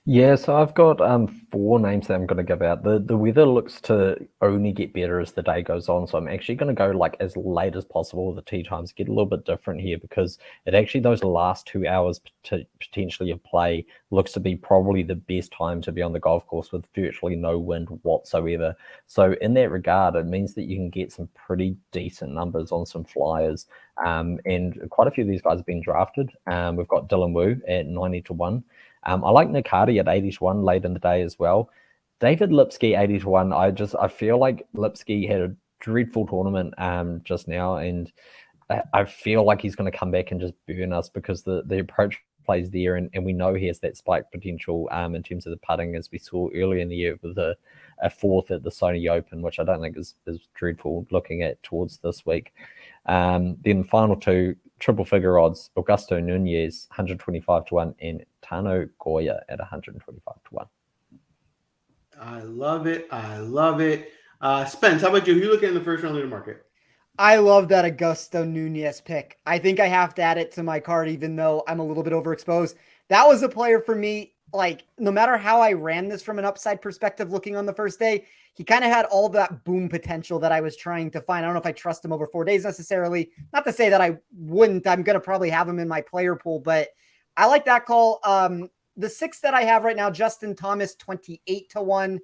Yeah, so I've got 4 names that I'm going to give out. The weather looks to only get better as the day goes on, so I'm actually going to go like as late as possible. The tee times get a little bit different here because it actually, those last 2 hours potentially of play looks to be probably the best time to be on the golf course with virtually no wind whatsoever. So in that regard, it means that you can get some pretty decent numbers on some flyers. And quite a few of these guys have been drafted. We've got Dylan Wu at 90-1. I like Nick Hardy at 80-1 late in the day as well. David Lipsky 80-1. I feel like Lipsky had a dreadful tournament just now, and I feel like he's going to come back and just burn us because the approach plays there, and we know he has that spike potential in terms of the putting, as we saw earlier in the year with a fourth at the Sony Open, which I don't think is dreadful looking at towards this week. Then the final 2 triple figure odds: Augusto Nunez 125-1 and Tano Goya at 125-1. I love it. Spence, how about you? Who are you looking in the first round leader market? I love that Augusto Nunez pick. I think I have to add it to my card, even though I'm a little bit overexposed. That was a player for me. Like, no matter how I ran this from an upside perspective, looking on the first day, he kind of had all that boom potential that I was trying to find. I don't know if I trust him over 4 days necessarily. Not to say that I wouldn't. I'm going to probably have him in my player pool, but I like that call. The 6 that I have right now, Justin Thomas, 28-1.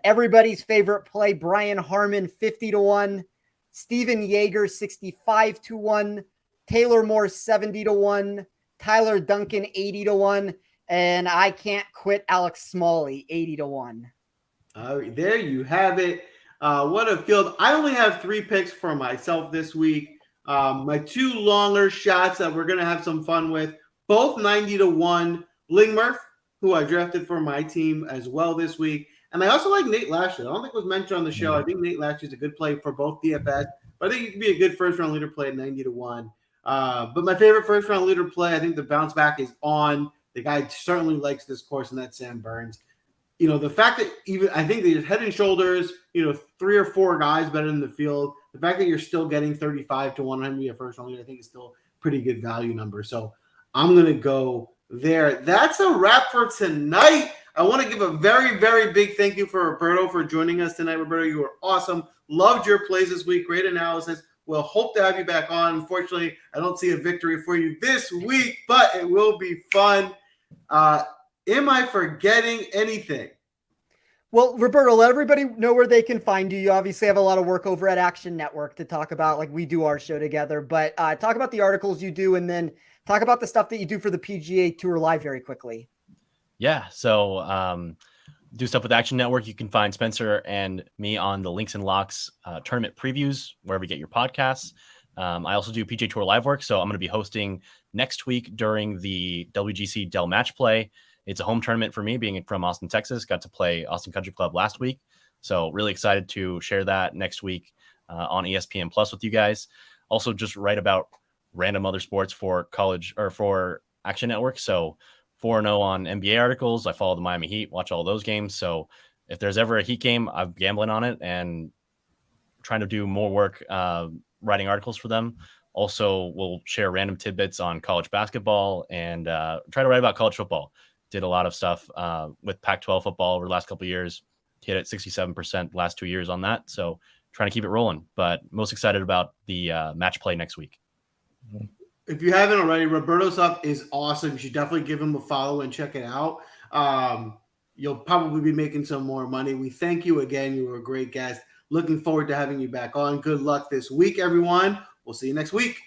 Everybody's favorite play, Brian Harmon, 50-1. Steven Yeager, 65-1. Taylor Moore, 70-1. Tyler Duncan, 80-1. And I can't quit Alex Smalley, 80-1. There you have it. What a field. I only have 3 picks for myself this week. My 2 longer shots that we're going to have some fun with, both 90-1. Lingmurph, who I drafted for my team as well this week. And I also like Nate Lashley. I don't think it was mentioned on the show. I think Nate Lashley is a good play for both DFS, but I think he could be a good first-round leader play at 90-1. But my favorite first-round leader play, I think the bounce back is on. The guy certainly likes this course, and that's Sam Burns. The fact that I think that he's head and shoulders, 3 or 4 guys better in the field. The fact that you're still getting 35-1 on be a first-round leader, I think is still a pretty good value number. So I'm going to go there. That's a wrap for tonight. I want to give a very, very big thank you for Roberto for joining us tonight. Roberto, you were awesome. Loved your plays this week. Great analysis. We'll hope to have you back on. Unfortunately, I don't see a victory for you this week, but it will be fun. Am I forgetting anything? Well, Roberto, let everybody know where they can find you. You obviously have a lot of work over at Action Network to talk about, like we do our show together, but talk about the articles you do and then talk about the stuff that you do for the PGA Tour Live very quickly. Yeah. So do stuff with Action Network. You can find Spencer and me on the Links and Locks tournament previews, wherever you get your podcasts. I also do PGA Tour Live work. So I'm going to be hosting next week during the WGC Dell Match Play. It's a home tournament for me, being from Austin, Texas. Got to play Austin Country Club last week. So really excited to share that next week on ESPN Plus with you guys. Also just write about random other sports for college or for Action Network. So 4-0 on NBA articles. I follow the Miami Heat, watch all those games. So if there's ever a Heat game, I'm gambling on it and trying to do more work writing articles for them. Also, we'll share random tidbits on college basketball and try to write about college football. Did a lot of stuff with Pac-12 football over the last couple of years. Hit at 67% the last 2 years on that. So trying to keep it rolling, but most excited about the match play next week. If you haven't already, Roberto's stuff is awesome. You should definitely give him a follow and check it out. You'll probably be making some more money. We thank you again. You were a great guest. Looking forward to having you back on. Good luck this week, everyone. We'll see you next week.